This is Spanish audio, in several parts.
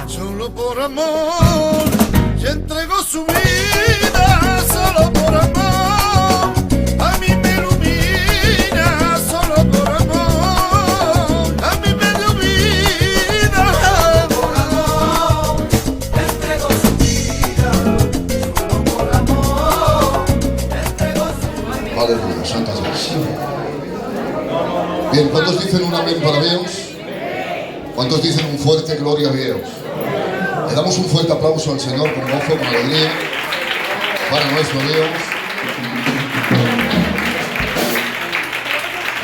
Solo por amor se entregó su vida, solo por amor a mí me ilumina, solo por amor a mí me dio vida. Solo por amor entregó su vida, solo por amor entregó su vida. Aleluya, santas gracias. Bien, ¿cuántos dicen un amén para Dios? ¿Cuántos dicen un fuerte gloria a Dios? Le damos un fuerte aplauso al Señor con gozo, con alegría, para nuestro Dios.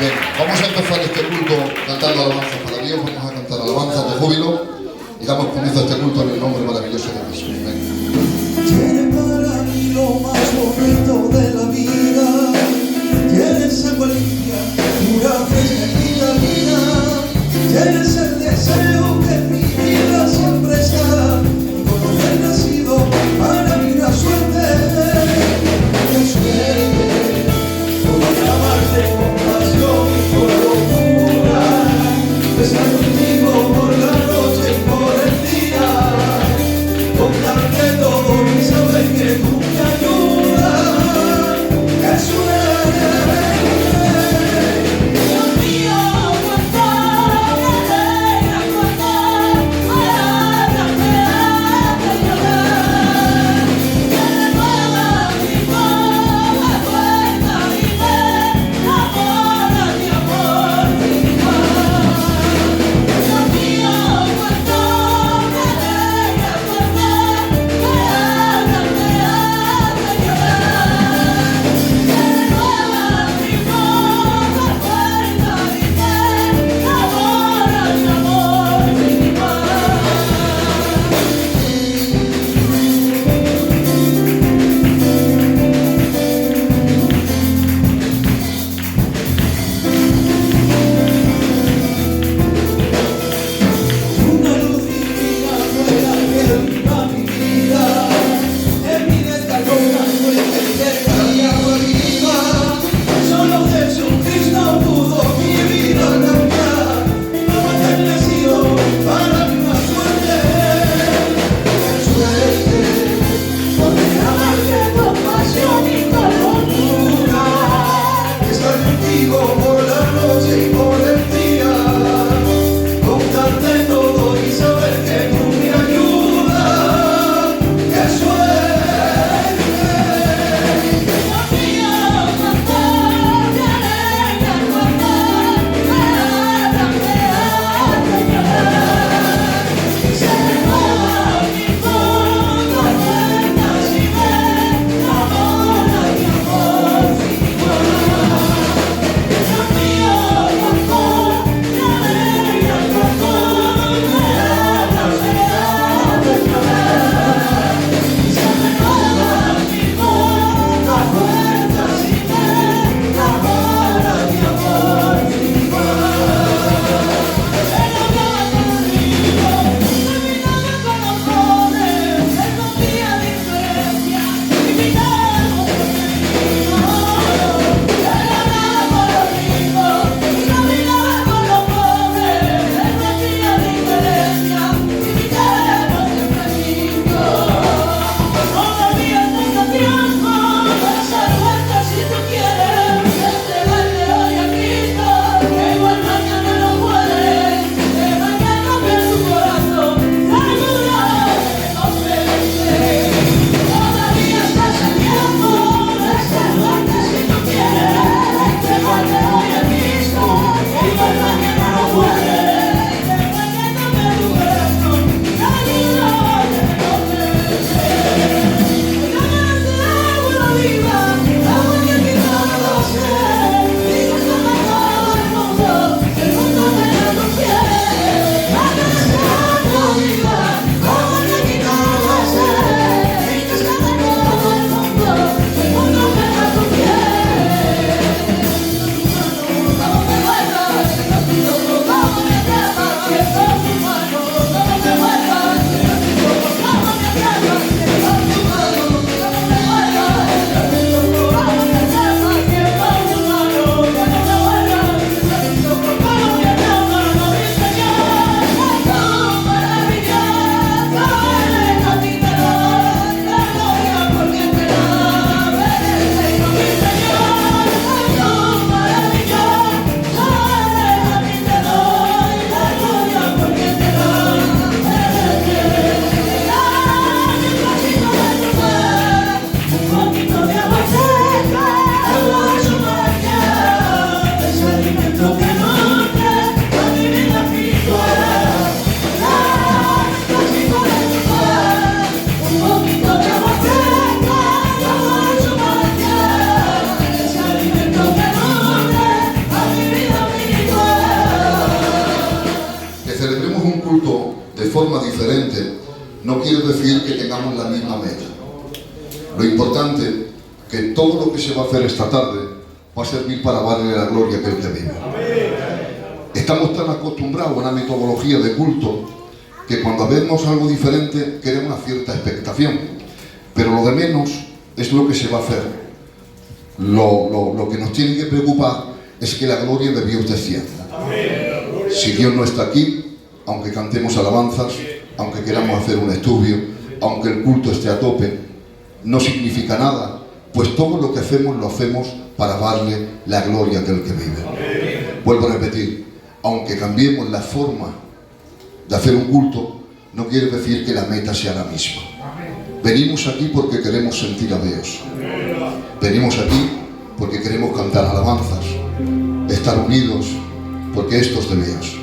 Bien, vamos a empezar este culto cantando alabanzas para Dios, vamos a cantar alabanzas de júbilo y damos comienzo a este culto en el nombre maravilloso de Jesús. Ven. Tiene para mí lo más bonito de la vida, tienes agua limpia, pura, fresca y vitamina, tienes el deseo que en mi vida siempre está, y con haber nacido para mí una suerte, por amarte con pasión y con locura, estar contigo por la noche y por el día, contarte todo y saber que tú me ayudas, es una Dios mío, cuánto me alegra cuando diferente, no quiere decir que tengamos la misma meta. Lo importante es que todo lo que se va a hacer esta tarde va a servir para darle la gloria a aquel que vive. Estamos tan acostumbrados a una metodología de culto que cuando vemos algo diferente crea una cierta expectación, pero lo de menos es lo que se va a hacer. Lo que nos tiene que preocupar es que la gloria de Dios descienda. Si Dios no está aquí, aunque cantemos alabanzas, aunque queramos hacer un estudio, aunque el culto esté a tope, no significa nada, pues todo lo que hacemos lo hacemos para darle la gloria a aquel que vive. Vuelvo a repetir, aunque cambiemos la forma de hacer un culto, no quiere decir que la meta sea la misma. Venimos aquí porque queremos sentir a Dios. Venimos aquí porque queremos cantar alabanzas, estar unidos, porque esto es de Dios.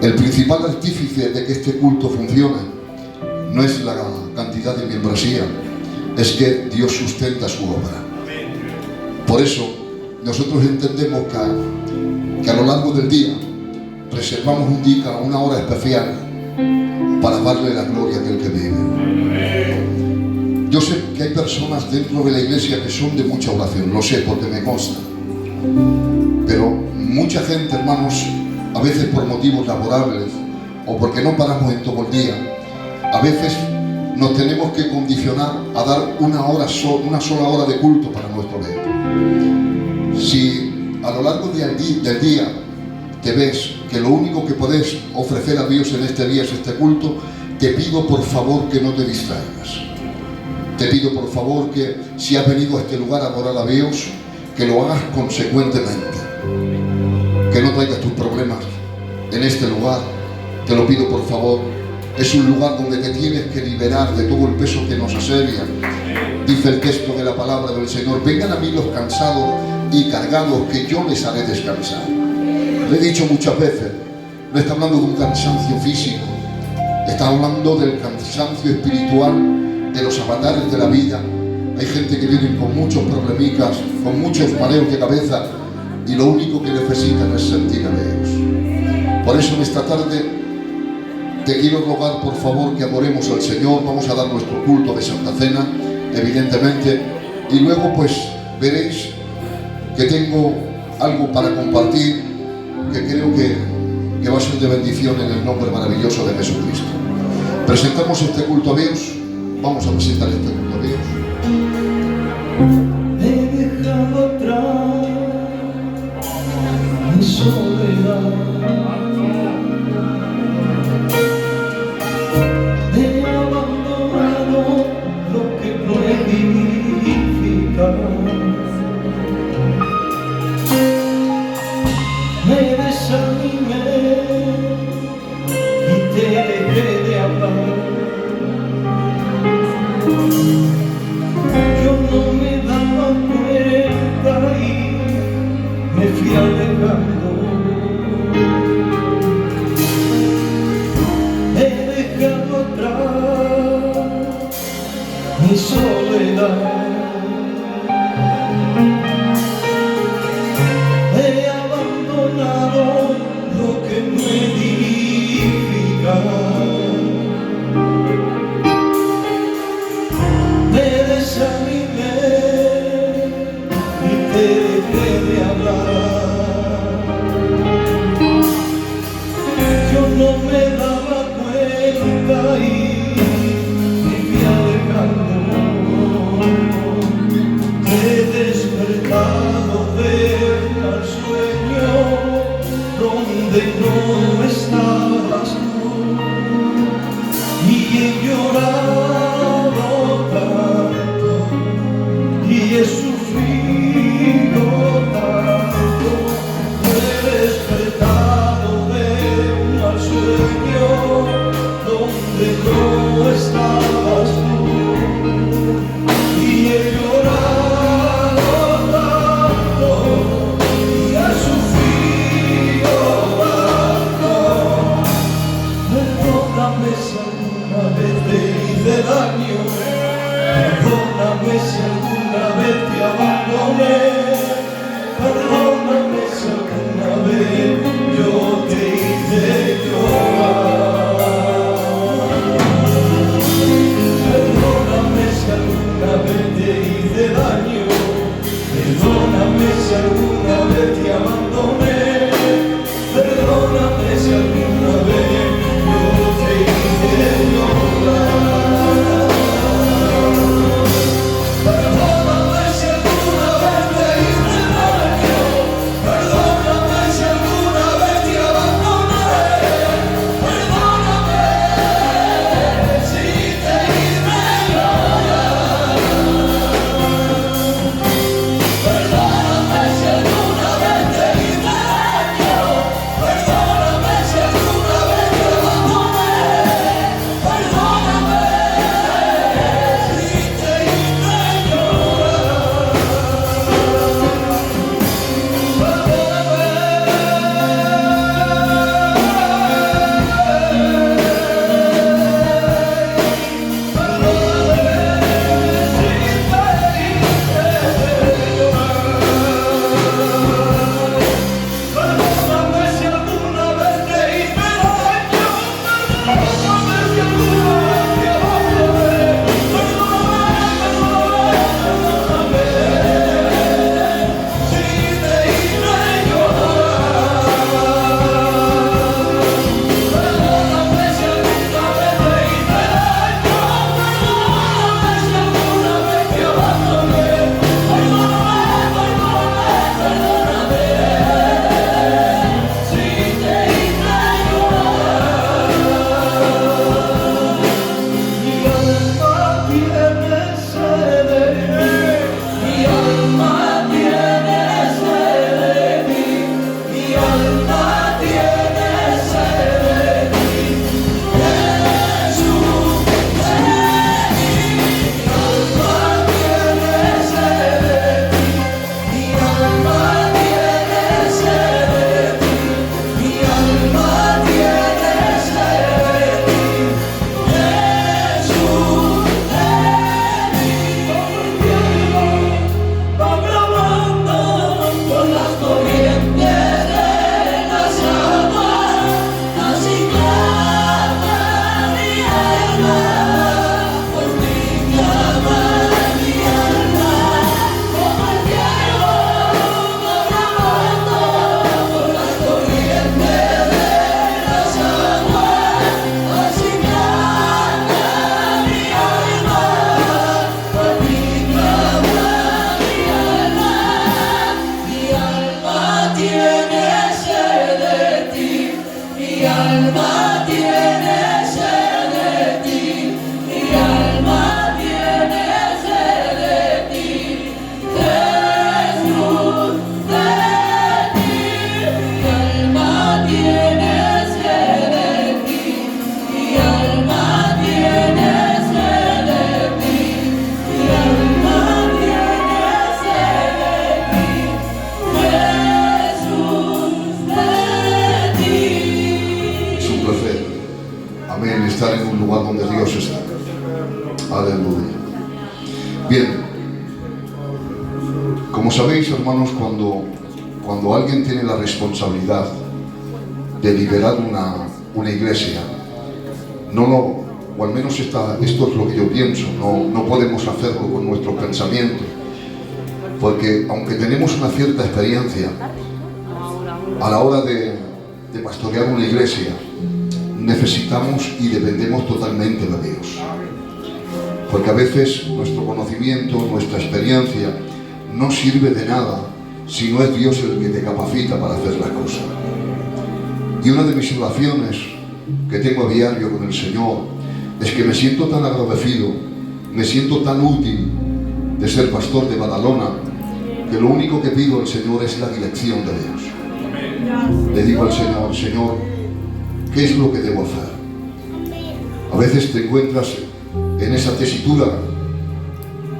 El principal artífice de que este culto funcione no es la cantidad de membresía, es que Dios sustenta su obra. Por eso nosotros entendemos que a lo largo del día reservamos un día, una hora especial para darle la gloria a aquel que vive. Yo sé que hay personas dentro de la iglesia que son de mucha oración, lo sé porque me consta. Pero mucha gente, hermanos, a veces por motivos laborables o porque no paramos en todo el día, a veces nos tenemos que condicionar a dar una sola hora de culto para nuestro evento. Si a lo largo del día te ves que lo único que podés ofrecer a Dios en este día es este culto, te pido por favor que no te distraigas. Te pido por favor que si has venido a este lugar a adorar a Dios, que lo hagas consecuentemente. Que no traigas tus problemas en este lugar. Te lo pido por favor. Es un lugar donde te tienes que liberar de todo el peso que nos asedia. Dice el texto de la palabra del Señor: vengan a mí los cansados y cargados, que yo les haré descansar. Le he dicho muchas veces, no está hablando de un cansancio físico, está hablando del cansancio espiritual, de los avatares de la vida. Hay gente que vive con muchos problemicas, con muchos mareos de cabeza, y lo único que necesitan es sentir a Dios. Por eso en esta tarde te quiero rogar por favor que adoremos al Señor. Vamos a dar nuestro culto de Santa Cena, evidentemente, y luego pues veréis que tengo algo para compartir que creo que va a ser de bendición en el nombre maravilloso de Jesucristo. Presentamos este culto a Dios. Vamos a presentar este culto a Dios. He dejado atrás mi soledad, he abandonado lo que no edifica, me desanimé y te dejé de hablar. Yo no me daba cuenta y me fui alejando. He dejado atrás mi soledad, he abandonado lo que no edifica, me desanimé y te dejé de hablar. Yo no me daba cuenta y me fui alejando. He despertado de un mal sueño donde no estabas tú, y he llorado tanto y he sufrido tanto. He despertado de un mal sueño donde no estabas tú, y he llorado tanto y he sufrido tanto. Perdóname si alguna vez te hice daño, perdóname si alguna vez te abandoné, perdóname si alguna vez yo te hice llorar. Amén, estar en un lugar donde Dios está. Aleluya. Bien, como sabéis, hermanos, cuando alguien tiene la responsabilidad de liderar una iglesia, o al menos esto es lo que yo pienso, no podemos hacerlo con nuestros pensamientos, porque aunque tenemos una cierta experiencia a la hora de pastorear una iglesia, necesitamos y dependemos totalmente de Dios, porque a veces nuestro conocimiento, nuestra experiencia no sirve de nada si no es Dios el que te capacita para hacer las cosas. Y una de mis oraciones que tengo a diario con el Señor es que me siento tan agradecido, me siento tan útil de ser pastor de Badalona, que lo único que pido al Señor es la dirección de Dios. Le digo al Señor: Señor, ¿qué es lo que debo hacer? A veces te encuentras en esa tesitura,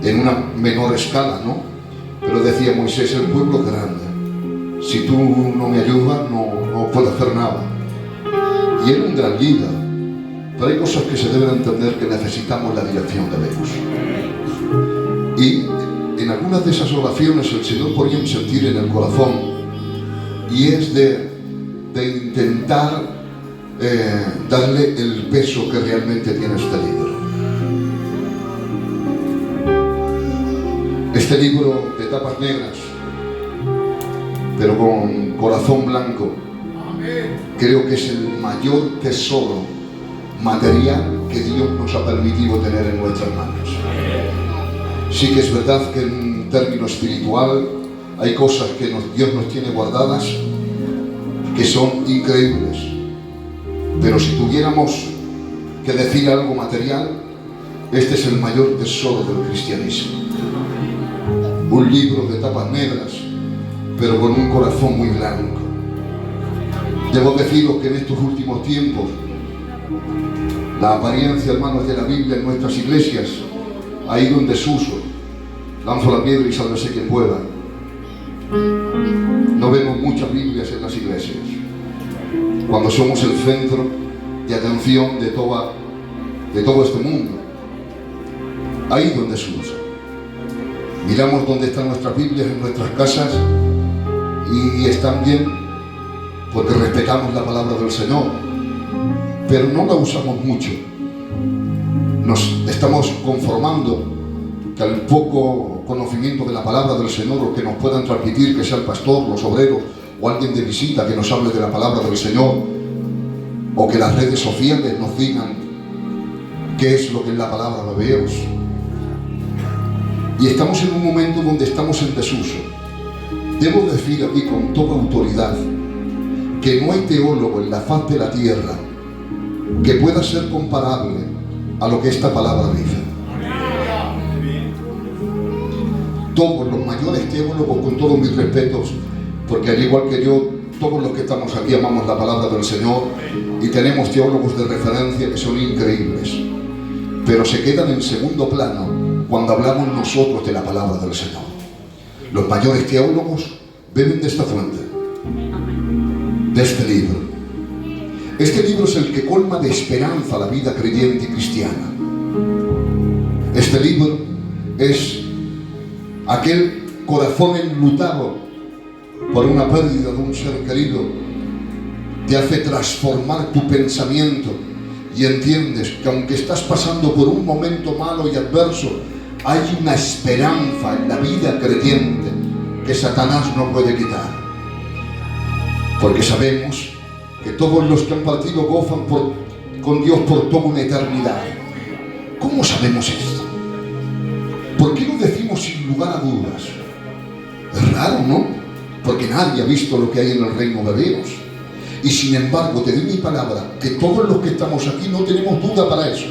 en una menor escala, ¿no? Pero decía Moisés: el pueblo es grande, si tú no me ayudas no puedo hacer nada. Y era un gran líder, pero hay cosas que se deben entender, que necesitamos la dirección de Dios. Y en algunas de esas oraciones el Señor ponía un sentir en el corazón, y es de intentar darle el peso que realmente tiene este libro. Este libro de tapas negras, pero con corazón blanco, creo que es el mayor tesoro material que Dios nos ha permitido tener en nuestras manos. Sí que es verdad que en un término espiritual hay cosas que Dios nos tiene guardadas que son increíbles, pero si tuviéramos que decir algo material, este es el mayor tesoro del cristianismo. Un libro de tapas negras, pero con un corazón muy blanco. Debo deciros que en estos últimos tiempos, la apariencia, hermanos, de la Biblia en nuestras iglesias ha ido en desuso. Lanzo la piedra y sálvese quien pueda. No vemos muchas Biblias en las iglesias, cuando somos el centro de atención de todo este mundo. Ha ido en desuso. Miramos dónde están nuestras Biblias en nuestras casas, y están bien porque respetamos la palabra del Señor, pero no la usamos mucho. Nos estamos conformando que al poco conocimiento de la palabra del Señor, o que nos puedan transmitir, que sea el pastor, los obreros o alguien de visita que nos hable de la palabra del Señor, o que las redes sociales nos digan qué es lo que es la palabra de Dios. Y estamos en un momento donde estamos en desuso. Debo decir aquí con toda autoridad que no hay teólogo en la faz de la tierra que pueda ser comparable a lo que esta palabra dice. Todos los mayores teólogos, con todos mis respetos, porque al igual que yo, todos los que estamos aquí amamos la palabra del Señor y tenemos teólogos de referencia que son increíbles, pero se quedan en segundo plano cuando hablamos nosotros de la palabra del Señor. Los mayores teólogos beben de esta fuente, de este libro. Este libro es el que colma de esperanza la vida creyente y cristiana. Este libro es aquel corazón enlutado por una pérdida de un ser querido. Te hace transformar tu pensamiento y entiendes que aunque estás pasando por un momento malo y adverso, hay una esperanza en la vida creyente que Satanás no puede quitar. Porque sabemos que todos los que han partido gozan con Dios por toda una eternidad. ¿Cómo sabemos esto? ¿Por qué lo decimos sin lugar a dudas? Es raro, ¿no? Porque nadie ha visto lo que hay en el reino de Dios. Y sin embargo, te doy mi palabra, que todos los que estamos aquí no tenemos duda para eso.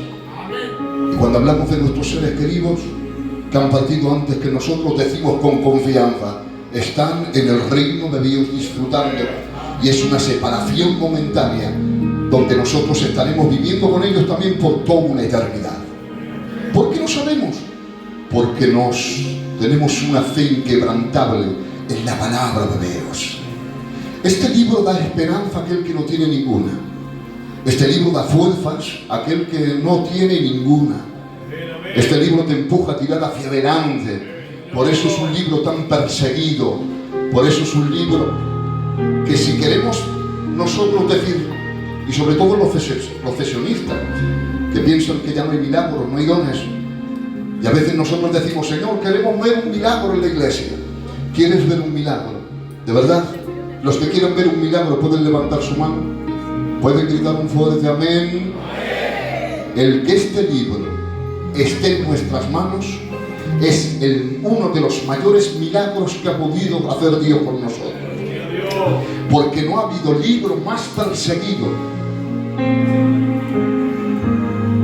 Y cuando hablamos de nuestros seres queridos que han partido antes que nosotros, decimos con confianza: están en el reino de Dios disfrutando, y es una separación momentánea donde nosotros estaremos viviendo con ellos también por toda una eternidad. ¿Por qué lo sabemos? Porque tenemos una fe inquebrantable en la palabra de Dios. Este libro da esperanza a aquel que no tiene ninguna. Este libro da fuerzas a aquel que no tiene ninguna. Este libro te empuja a tirar hacia adelante. Por eso es un libro tan perseguido. Por eso es un libro que, si queremos nosotros decir, y sobre todo los cesionistas, que piensan que ya no hay milagros, no hay dones, y a veces nosotros decimos: Señor, queremos ver un milagro en la iglesia. ¿Quieres ver un milagro? ¿De verdad? Los que quieran ver un milagro pueden levantar su mano, pueden gritar un fuerte amén. El que este libro esté en nuestras manos es uno de los mayores milagros que ha podido hacer Dios por nosotros, porque no ha habido libro más perseguido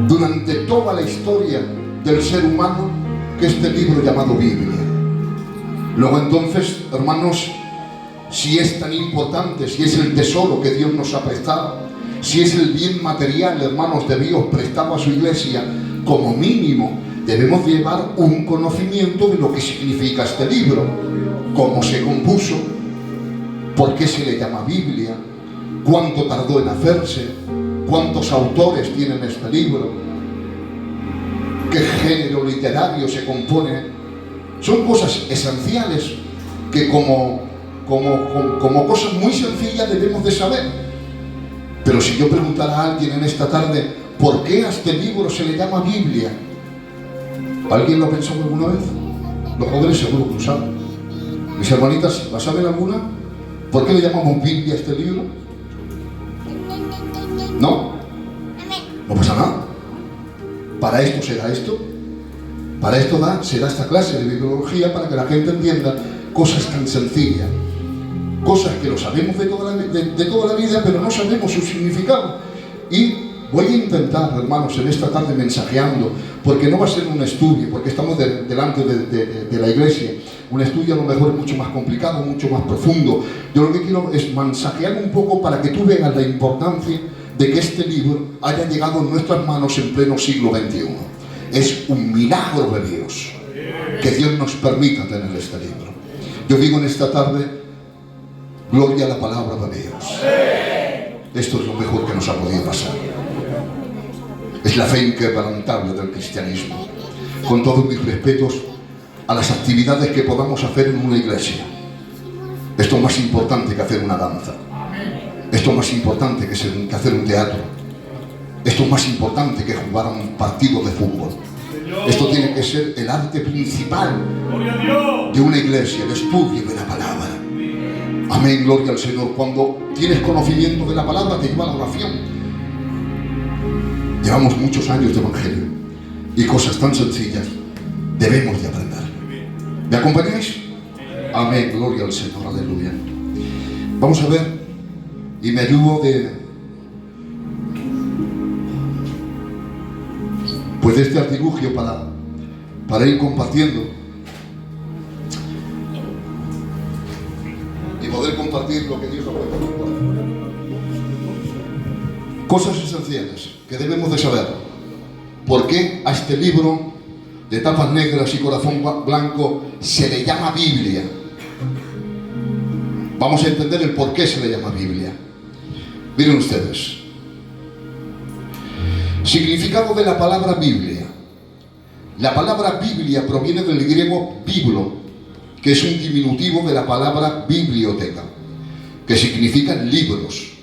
durante toda la historia del ser humano que este libro llamado Biblia. Luego entonces, hermanos, si es tan importante, si es el tesoro que Dios nos ha prestado, si es el bien material, hermanos, de Dios prestado a su iglesia, como mínimo debemos llevar un conocimiento de lo que significa este libro, cómo se compuso, por qué se le llama Biblia, cuánto tardó en hacerse, cuántos autores tienen este libro, qué género literario se compone. Son cosas esenciales que como cosas muy sencillas debemos de saber. Pero si yo preguntara a alguien en esta tarde ¿por qué a este libro se le llama Biblia? ¿Alguien lo ha pensado alguna vez? Los jóvenes seguro que lo saben. Mis hermanitas, ¿la saben alguna? ¿Por qué le llamamos Biblia a este libro? ¿No? No pasa nada. Para esto será esto. Para esto será esta clase de bibliología, para que la gente entienda cosas tan sencillas. Cosas que lo sabemos de toda la vida, pero no sabemos su significado. Y voy a intentar, hermanos, en esta tarde mensajeando, porque no va a ser un estudio, porque estamos delante de la iglesia. Un estudio a lo mejor es mucho más complicado, mucho más profundo. Yo lo que quiero es mensajear un poco para que tú veas la importancia de que este libro haya llegado en nuestras manos en pleno siglo XXI. Es un milagro de Dios que Dios nos permita tener este libro. Yo digo en esta tarde: gloria a la palabra de Dios. Esto es lo mejor que nos ha podido pasar. Es la fe inquebrantable del cristianismo. Con todos mis respetos a las actividades que podamos hacer en una iglesia, esto es más importante que hacer una danza. Esto es más importante que hacer un teatro. Esto es más importante que jugar a un partido de fútbol. Esto tiene que ser el arte principal de una iglesia, el estudio de la palabra. Amén, gloria al Señor. Cuando tienes conocimiento de la palabra, te lleva a la oración. Llevamos muchos años de evangelio y cosas tan sencillas debemos de aprender. ¿Me acompañáis? Amén, gloria al Señor, aleluya. Vamos a ver, y me ayudo de este artilugio para ir compartiendo y poder compartir lo que Dios ha puesto. Cosas esenciales que debemos de saber. ¿Por qué a este libro de tapas negras y corazón blanco se le llama Biblia? Vamos a entender el por qué se le llama Biblia. Miren ustedes. Significado de la palabra Biblia. La palabra Biblia proviene del griego biblo, que es un diminutivo de la palabra biblioteca, que significa libros.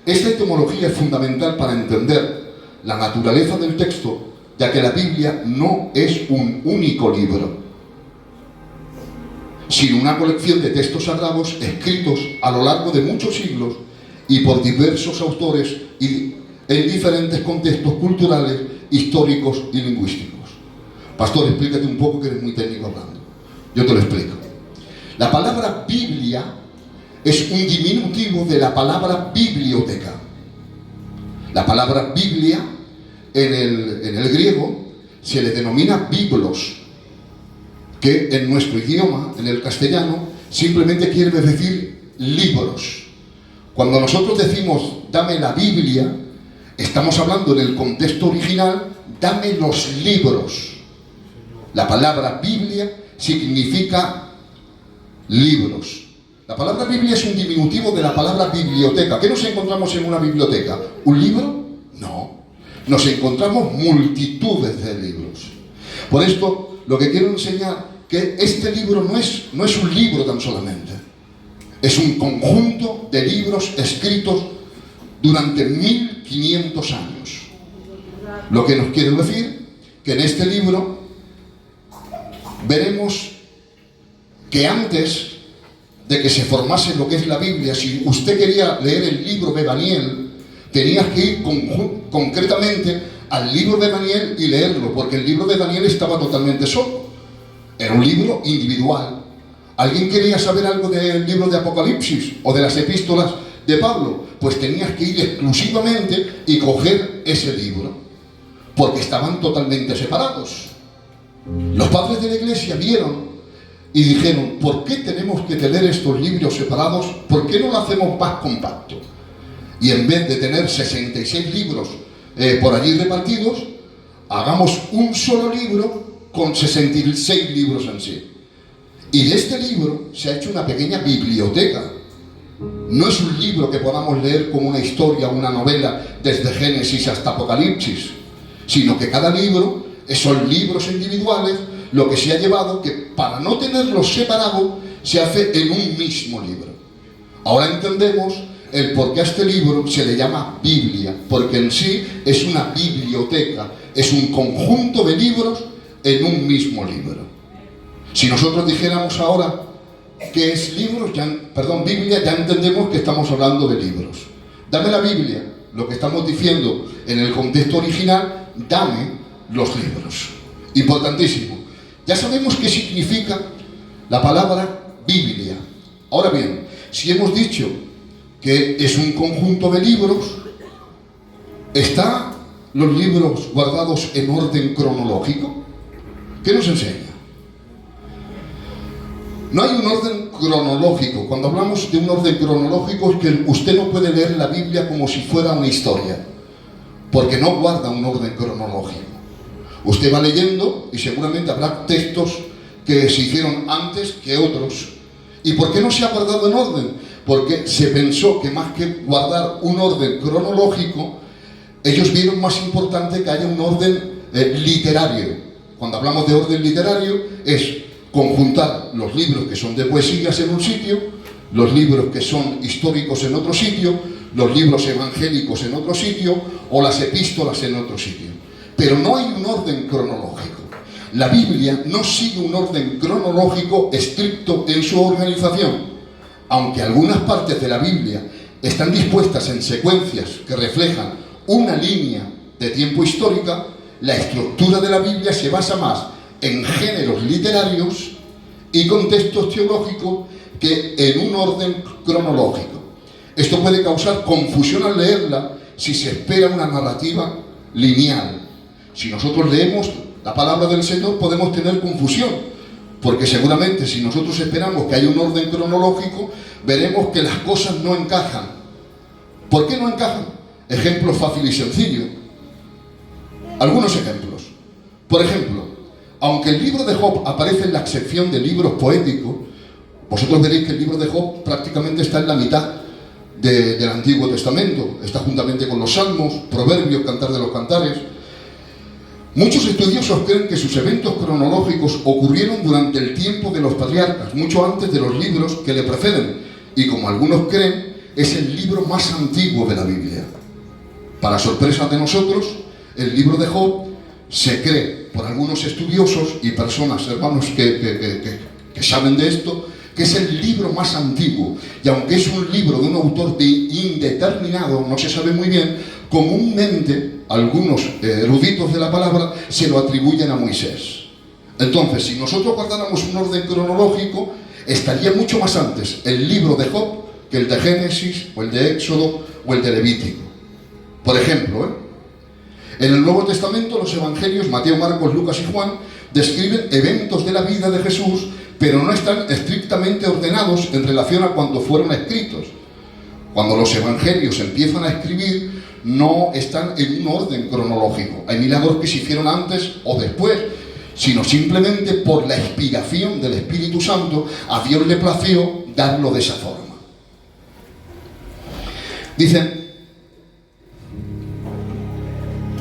Esta etimología es fundamental para entender la naturaleza del texto, ya que la Biblia no es un único libro, sino una colección de textos sagrados escritos a lo largo de muchos siglos y por diversos autores en diferentes contextos culturales, históricos y lingüísticos. Pastor, explícate un poco, que eres muy técnico hablando. Yo te lo explico. La palabra Biblia es un diminutivo de la palabra biblioteca. La palabra Biblia en el griego se le denomina biblos, que en nuestro idioma, en el castellano, simplemente quiere decir libros. Cuando nosotros decimos dame la Biblia, estamos hablando en el contexto original, dame los libros. La palabra Biblia significa libros. La palabra Biblia es un diminutivo de la palabra biblioteca. ¿Qué nos encontramos en una biblioteca? ¿Un libro? No. Nos encontramos multitudes de libros. Por esto, lo que quiero enseñar que este libro no es un libro tan solamente. Es un conjunto de libros escritos durante 1500 años. Lo que nos quiere decir que en este libro veremos que antes de que se formase lo que es la Biblia, si usted quería leer el libro de Daniel, tenías que ir concretamente al libro de Daniel y leerlo, porque el libro de Daniel estaba totalmente solo. Era un libro individual. ¿Alguien quería saber algo del libro de Apocalipsis o de las epístolas de Pablo? Pues tenías que ir exclusivamente y coger ese libro, porque estaban totalmente separados. Los padres de la iglesia vieron y dijeron, ¿por qué tenemos que tener estos libros separados? ¿Por qué no lo hacemos más compacto? Y en vez de tener 66 libros por allí repartidos, hagamos un solo libro con 66 libros en sí. Y de este libro se ha hecho una pequeña biblioteca. No es un libro que podamos leer como una historia, una novela, desde Génesis hasta Apocalipsis, sino que cada libro son libros individuales. Lo que se ha llevado, que para no tenerlos separados, se hace en un mismo libro. Ahora entendemos el por qué a este libro se le llama Biblia, porque en sí es una biblioteca, es un conjunto de libros en un mismo libro. Si nosotros dijéramos ahora que es Biblia, ya entendemos que estamos hablando de libros. Dame la Biblia, lo que estamos diciendo en el contexto original, dame los libros. Importantísimo. Ya sabemos qué significa la palabra Biblia. Ahora bien, si hemos dicho que es un conjunto de libros, ¿están los libros guardados en orden cronológico? ¿Qué nos enseña? No hay un orden cronológico. Cuando hablamos de un orden cronológico es que usted no puede leer la Biblia como si fuera una historia, porque no guarda un orden cronológico. Usted va leyendo y seguramente habrá textos que se hicieron antes que otros. ¿Y por qué no se ha guardado en orden? Porque se pensó que más que guardar un orden cronológico, ellos vieron más importante que haya un orden literario. Cuando hablamos de orden literario es conjuntar los libros que son de poesías en un sitio, los libros que son históricos en otro sitio, los libros evangélicos en otro sitio o las epístolas en otro sitio. Pero no hay un orden cronológico. La Biblia no sigue un orden cronológico estricto en su organización. Aunque algunas partes de la Biblia están dispuestas en secuencias que reflejan una línea de tiempo histórica, la estructura de la Biblia se basa más en géneros literarios y contextos teológicos que en un orden cronológico. Esto puede causar confusión al leerla si se espera una narrativa lineal. Si nosotros leemos la palabra del Señor podemos tener confusión, porque seguramente si nosotros esperamos que haya un orden cronológico, veremos que las cosas no encajan. ¿Por qué no encajan? Ejemplo fácil y sencillo. Algunos ejemplos. Por ejemplo, aunque el libro de Job aparece en la sección de libros poéticos, vosotros veréis que el libro de Job prácticamente está en la mitad del Antiguo Testamento. Está juntamente con los Salmos, Proverbios, Cantar de los Cantares. Muchos estudiosos creen que sus eventos cronológicos ocurrieron durante el tiempo de los patriarcas, mucho antes de los libros que le preceden, y como algunos creen, es el libro más antiguo de la Biblia. Para sorpresa de nosotros, el libro de Job se cree por algunos estudiosos y personas, hermanos, que saben de esto, que es el libro más antiguo, y aunque es un libro de un autor indeterminado, no se sabe muy bien, comúnmente algunos eruditos de la palabra se lo atribuyen a Moisés. Entonces, si nosotros guardáramos un orden cronológico, estaría mucho más antes el libro de Job que el de Génesis, o el de Éxodo, o el de Levítico. Por ejemplo, en el Nuevo Testamento los evangelios, Mateo, Marcos, Lucas y Juan, describen eventos de la vida de Jesús, pero no están estrictamente ordenados en relación a cuando fueron escritos. Cuando los evangelios empiezan a escribir, no están en un orden cronológico. Hay milagros que se hicieron antes o después, sino simplemente por la inspiración del Espíritu Santo, a Dios le plació darlo de esa forma. Dicen,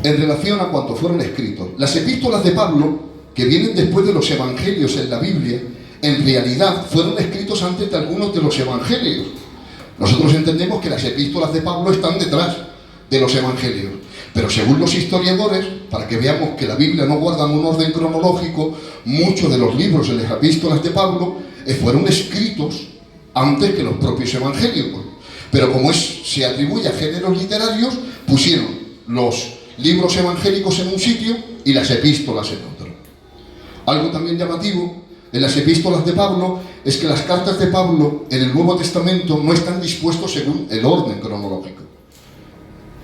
en relación a cuanto fueron escritos, las epístolas de Pablo, que vienen después de los evangelios en la Biblia, en realidad fueron escritos antes de algunos de los evangelios. Nosotros entendemos que las epístolas de Pablo están detrás de los evangelios, pero según los historiadores, para que veamos que la Biblia no guarda un orden cronológico, muchos de los libros de las epístolas de Pablo fueron escritos antes que los propios evangelios. Pero como se atribuye a géneros literarios, pusieron los libros evangélicos en un sitio y las epístolas en otro. Algo también llamativo en las epístolas de Pablo es que las cartas de Pablo en el Nuevo Testamento no están dispuestos según el orden cronológico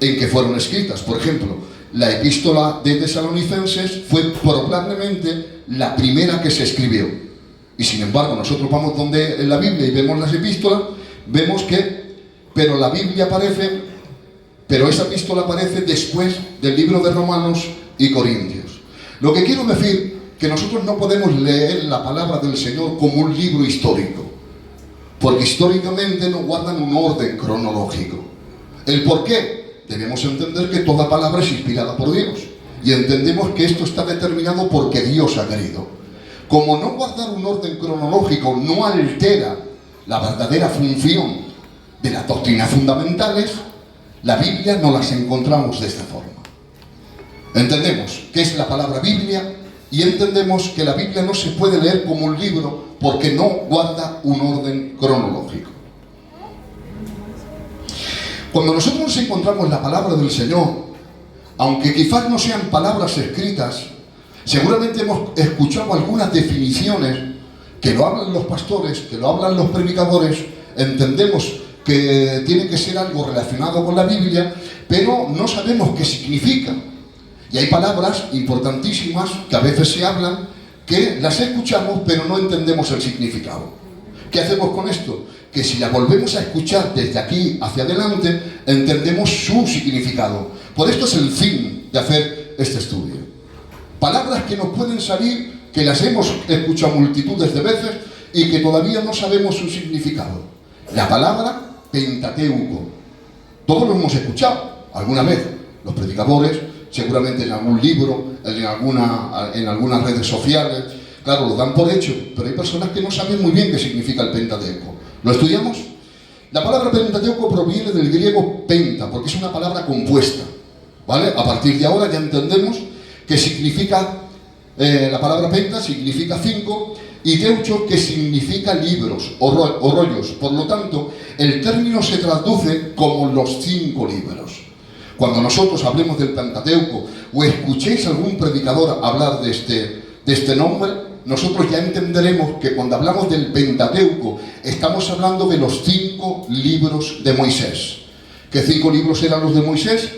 en que fueron escritas. Por ejemplo, la epístola de Tesalonicenses fue probablemente la primera que se escribió. Y sin embargo, nosotros vamos donde en la Biblia y vemos las epístolas, vemos que, pero la Biblia aparece, pero esa epístola aparece después del libro de Romanos y Corintios. Lo que quiero decir que nosotros no podemos leer la palabra del Señor como un libro histórico, porque históricamente no guardan un orden cronológico. ¿El por qué? Debemos entender que toda palabra es inspirada por Dios, y entendemos que esto está determinado porque Dios ha querido. Como no guardar un orden cronológico no altera la verdadera función de las doctrinas fundamentales, la Biblia no las encontramos de esta forma. Entendemos qué es la palabra Biblia y entendemos que la Biblia no se puede leer como un libro porque no guarda un orden cronológico. Cuando nosotros encontramos la palabra del Señor, aunque quizás no sean palabras escritas, seguramente hemos escuchado algunas definiciones que lo hablan los pastores, que lo hablan los predicadores, entendemos que tiene que ser algo relacionado con la Biblia, pero no sabemos qué significa. Y hay palabras importantísimas que a veces se hablan, que las escuchamos pero no entendemos el significado. ¿Qué hacemos con esto? Que si la volvemos a escuchar desde aquí hacia adelante, entendemos su significado. Por esto es el fin de hacer este estudio. Palabras que nos pueden salir, que las hemos escuchado multitudes de veces y que todavía no sabemos su significado. La palabra Pentateuco. Todos lo hemos escuchado alguna vez. Los predicadores, seguramente en algún libro, en algunas redes sociales. Claro, lo dan por hecho, pero hay personas que no saben muy bien qué significa el Pentateuco. ¿Lo estudiamos? La palabra Pentateuco proviene del griego penta, porque es una palabra compuesta, ¿vale? A partir de ahora ya entendemos que significa, la palabra penta significa 5 y teucho que significa libros o rollos. Por lo tanto, el término se traduce como los 5 libros. Cuando nosotros hablemos del Pentateuco o escuchéis a algún predicador hablar de este nombre, nosotros ya entenderemos que cuando hablamos del Pentateuco estamos hablando de los 5 libros de Moisés. ¿Qué 5 libros eran los de Moisés?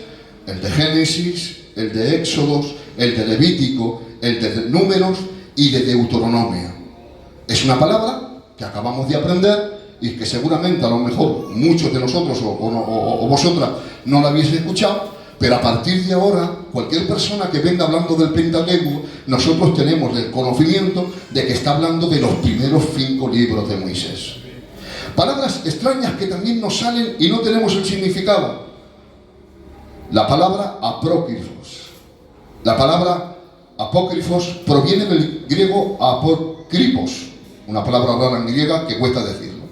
El de Génesis, el de Éxodos, el de Levítico, el de Números y de Deuteronomio. Es una palabra que acabamos de aprender y que seguramente a lo mejor muchos de nosotros o vosotras no la habéis escuchado, pero a partir de ahora, cualquier persona que venga hablando del Pentateuco, nosotros tenemos el conocimiento de que está hablando de los primeros 5 libros de Moisés. Palabras extrañas que también nos salen y no tenemos el significado. La palabra apócrifos. La palabra apócrifos proviene del griego apócripos, una palabra rara en griega que cuesta decirlo,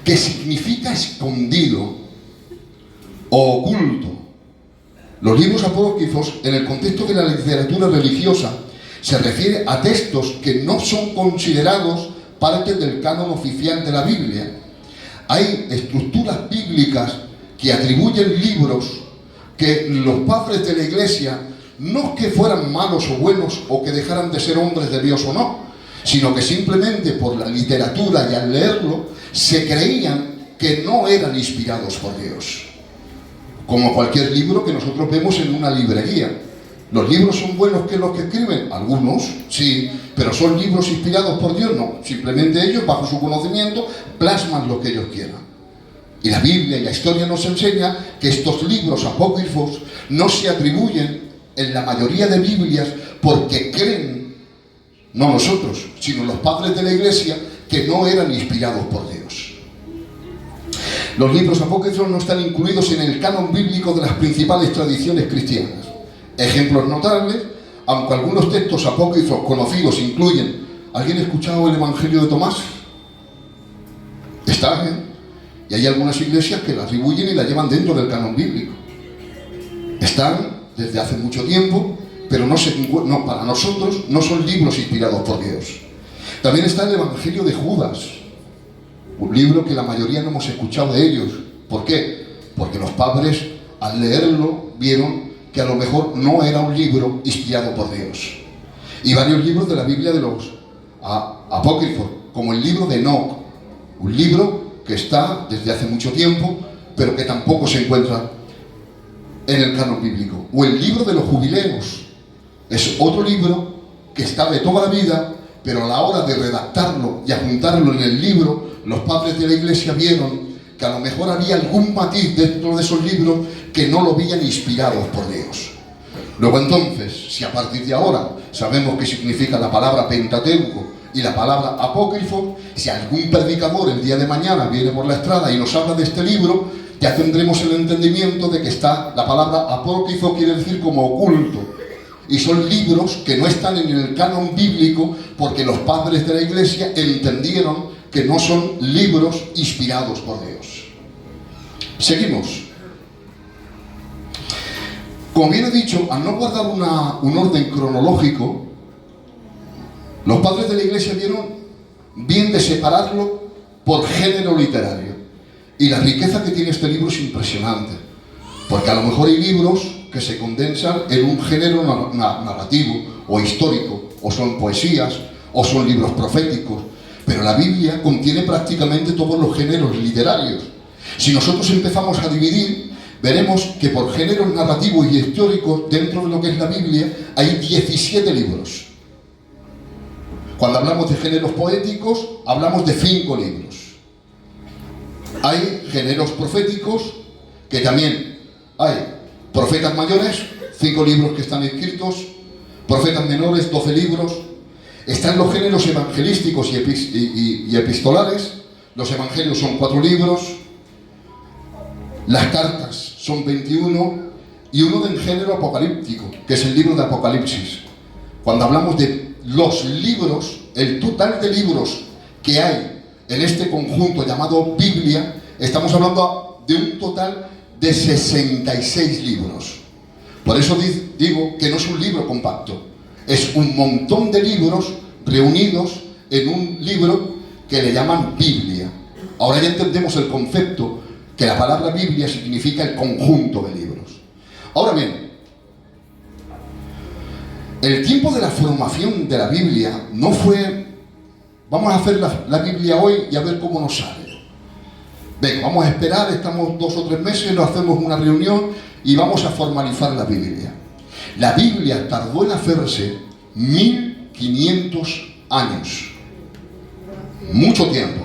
que significa escondido o oculto. Los libros apócrifos, en el contexto de la literatura religiosa, se refiere a textos que no son considerados parte del canon oficial de la Biblia. Hay estructuras bíblicas que atribuyen libros que los padres de la Iglesia no que fueran malos o buenos o que dejaran de ser hombres de Dios o no, sino que simplemente por la literatura y al leerlo se creían que no eran inspirados por Dios. Como cualquier libro que nosotros vemos en una librería. ¿Los libros son buenos que los que escriben? Algunos, sí, pero ¿son libros inspirados por Dios? No, simplemente ellos, bajo su conocimiento, plasman lo que ellos quieran. Y la Biblia y la historia nos enseña que estos libros apócrifos no se atribuyen en la mayoría de Biblias porque creen, no nosotros, sino los padres de la Iglesia, que no eran inspirados por Dios. Los libros apócrifos no están incluidos en el canon bíblico de las principales tradiciones cristianas. Ejemplos notables, aunque algunos textos apócrifos conocidos incluyen... ¿Alguien ha escuchado el Evangelio de Tomás? Está, y hay algunas iglesias que la atribuyen y la llevan dentro del canon bíblico. Están desde hace mucho tiempo, pero para nosotros no son libros inspirados por Dios. También está el Evangelio de Judas, un libro que la mayoría no hemos escuchado de ellos. ¿Por qué? Porque los padres, al leerlo, vieron que a lo mejor no era un libro inspirado por Dios. Y varios libros de la Biblia de los apócrifos, como el libro de Enoc, un libro que está desde hace mucho tiempo, pero que tampoco se encuentra en el canon bíblico. O el libro de los jubileos, es otro libro que está de toda la vida, pero a la hora de redactarlo y apuntarlo en el libro, los padres de la iglesia vieron que a lo mejor había algún matiz dentro de esos libros que no lo veían inspirados por Dios. Luego entonces, si a partir de ahora sabemos qué significa la palabra Pentateuco y la palabra apócrifo, si algún predicador el día de mañana viene por la estrada y nos habla de este libro, ya tendremos el entendimiento de que está la palabra apócrifo, quiere decir como oculto, y son libros que no están en el canon bíblico porque los padres de la iglesia entendieron que no son libros inspirados por Dios. Seguimos. Como bien he dicho, al no guardar un orden cronológico, los padres de la iglesia vieron bien de separarlo por género literario. Y la riqueza que tiene este libro es impresionante, porque a lo mejor hay libros que se condensan en un género narrativo o histórico, o son poesías, o son libros proféticos, pero la Biblia contiene prácticamente todos los géneros literarios. Si nosotros empezamos a dividir, veremos que por géneros narrativos y históricos, dentro de lo que es la Biblia, hay 17 libros. Cuando hablamos de géneros poéticos, hablamos de 5 libros. Hay géneros proféticos, que también hay profetas mayores, 5 libros que están escritos, profetas menores, 12 libros. Están los géneros evangelísticos y epistolares. Los evangelios son 4 libros, las cartas son 21 y uno del género apocalíptico, que es el libro de Apocalipsis. Cuando hablamos de los libros, el total de libros que hay en este conjunto llamado Biblia, estamos hablando de un total de 66 libros. Por eso digo que no es un libro compacto, es un montón de libros reunidos en un libro que le llaman Biblia. Ahora ya entendemos el concepto, que la palabra Biblia significa el conjunto de libros. Ahora bien, el tiempo de la formación de la Biblia no fue, vamos a hacer la Biblia hoy y a ver cómo nos sale. Venga, vamos a esperar, estamos 2 o 3 meses, nos hacemos una reunión y vamos a formalizar la Biblia. La Biblia tardó en hacerse 1500 años. Mucho tiempo.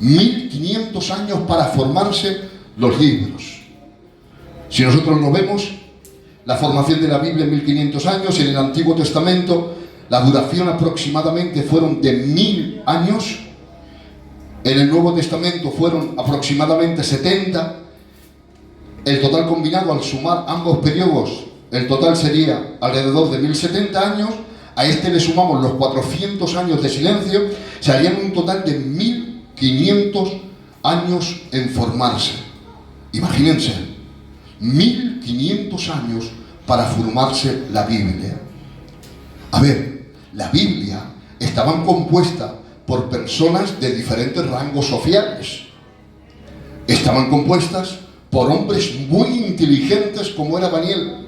1500 años para formarse los libros. Si nosotros lo vemos, la formación de la Biblia en 1500 años, en el Antiguo Testamento, la duración aproximadamente fueron de 1000 años, en el Nuevo Testamento fueron aproximadamente 70, el total combinado al sumar ambos periodos, el total sería alrededor de 1070 años, a este le sumamos los 400 años de silencio, se harían un total de 1500 años en formarse. Imagínense, 1500 años para formarse la Biblia. A ver, la Biblia estaba compuesta por personas de diferentes rangos sociales. Estaban compuestas por hombres muy inteligentes como era Daniel,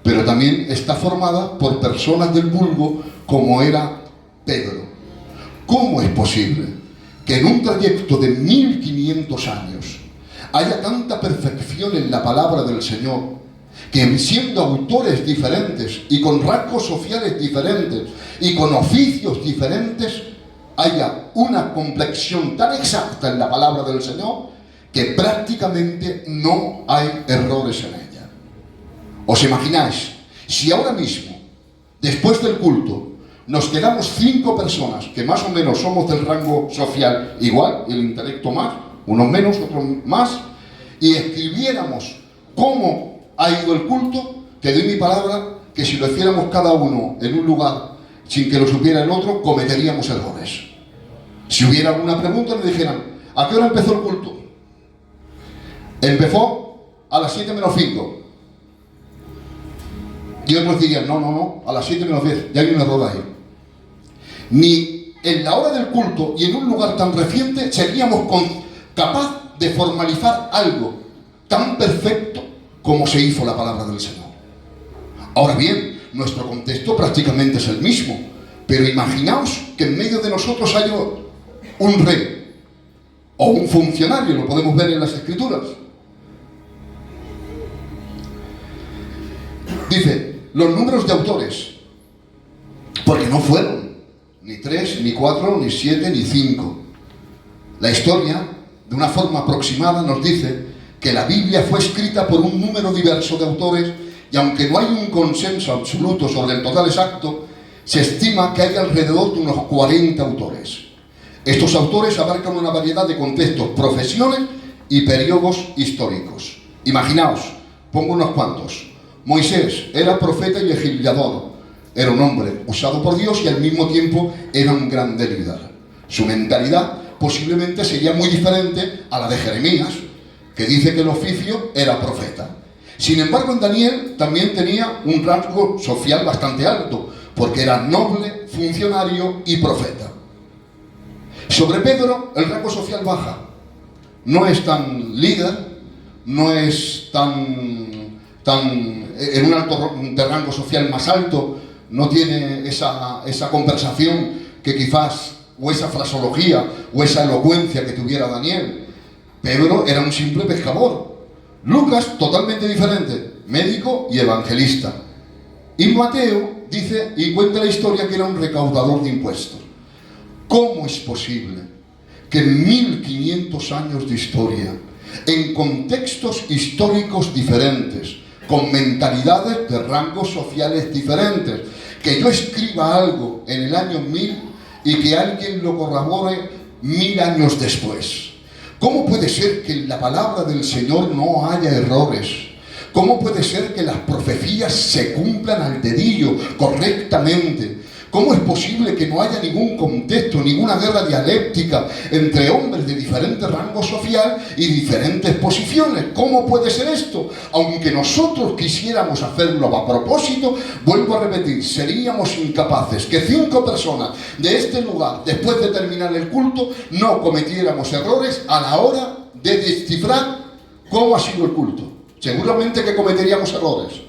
pero también está formada por personas del vulgo como era Pedro. ¿Cómo es posible que en un trayecto de 1500 años haya tanta perfección en la palabra del Señor, que siendo autores diferentes y con rasgos sociales diferentes y con oficios diferentes, haya una complexión tan exacta en la palabra del Señor que prácticamente no hay errores en ella? ¿Os imagináis si ahora mismo, después del culto, nos quedamos 5 personas, que más o menos somos del rango social igual, el intelecto más, unos menos, otros más, y escribiéramos cómo ha ido el culto, te doy mi palabra que si lo hiciéramos cada uno en un lugar sin que lo supiera el otro, cometeríamos errores. Si hubiera alguna pregunta, le dijeran, ¿a qué hora empezó el culto? Empezó a las 7 menos 5. Y otros dirían, no, a las 7 menos 10, ya hay un error ahí. Ni en la hora del culto y en un lugar tan reciente seríamos capaz de formalizar algo tan perfecto como se hizo la palabra del Señor. Ahora bien, nuestro contexto prácticamente es el mismo, pero imaginaos que en medio de nosotros haya un rey o un funcionario, lo podemos ver en las Escrituras. Dice, los números de autores, porque no fueron ni 3, ni 4, ni 7, ni 5. La historia, de una forma aproximada, nos dice que la Biblia fue escrita por un número diverso de autores y aunque no hay un consenso absoluto sobre el total exacto, se estima que hay alrededor de unos 40 autores. Estos autores abarcan una variedad de contextos, profesiones y periodos históricos. Imaginaos, pongo unos cuantos. Moisés era profeta y legislador. Era un hombre usado por Dios y al mismo tiempo era un gran líder. Su mentalidad posiblemente sería muy diferente a la de Jeremías, que dice que el oficio era profeta. Sin embargo, en Daniel también tenía un rango social bastante alto, porque era noble, funcionario y profeta. Sobre Pedro, el rango social baja. No es tan líder, no es tan en un alto rango social más alto, no tiene esa conversación que quizás, o esa fraseología, o esa elocuencia que tuviera Daniel. Pedro era un simple pescador. Lucas, totalmente diferente, médico y evangelista. Y Mateo dice y cuenta la historia que era un recaudador de impuestos. ¿Cómo es posible que en 1500 años de historia, en contextos históricos diferentes, con mentalidades de rangos sociales diferentes, que yo escriba algo en el año 1000 y que alguien lo corrobore 1000 años después? ¿Cómo puede ser que en la palabra del Señor no haya errores? ¿Cómo puede ser que las profecías se cumplan al dedillo, correctamente? ¿Cómo es posible que no haya ningún contexto, ninguna guerra dialéctica entre hombres de diferente rango social y diferentes posiciones? ¿Cómo puede ser esto? Aunque nosotros quisiéramos hacerlo a propósito, vuelvo a repetir, seríamos incapaces que 5 personas de este lugar, después de terminar el culto, no cometiéramos errores a la hora de descifrar cómo ha sido el culto. Seguramente que cometeríamos errores.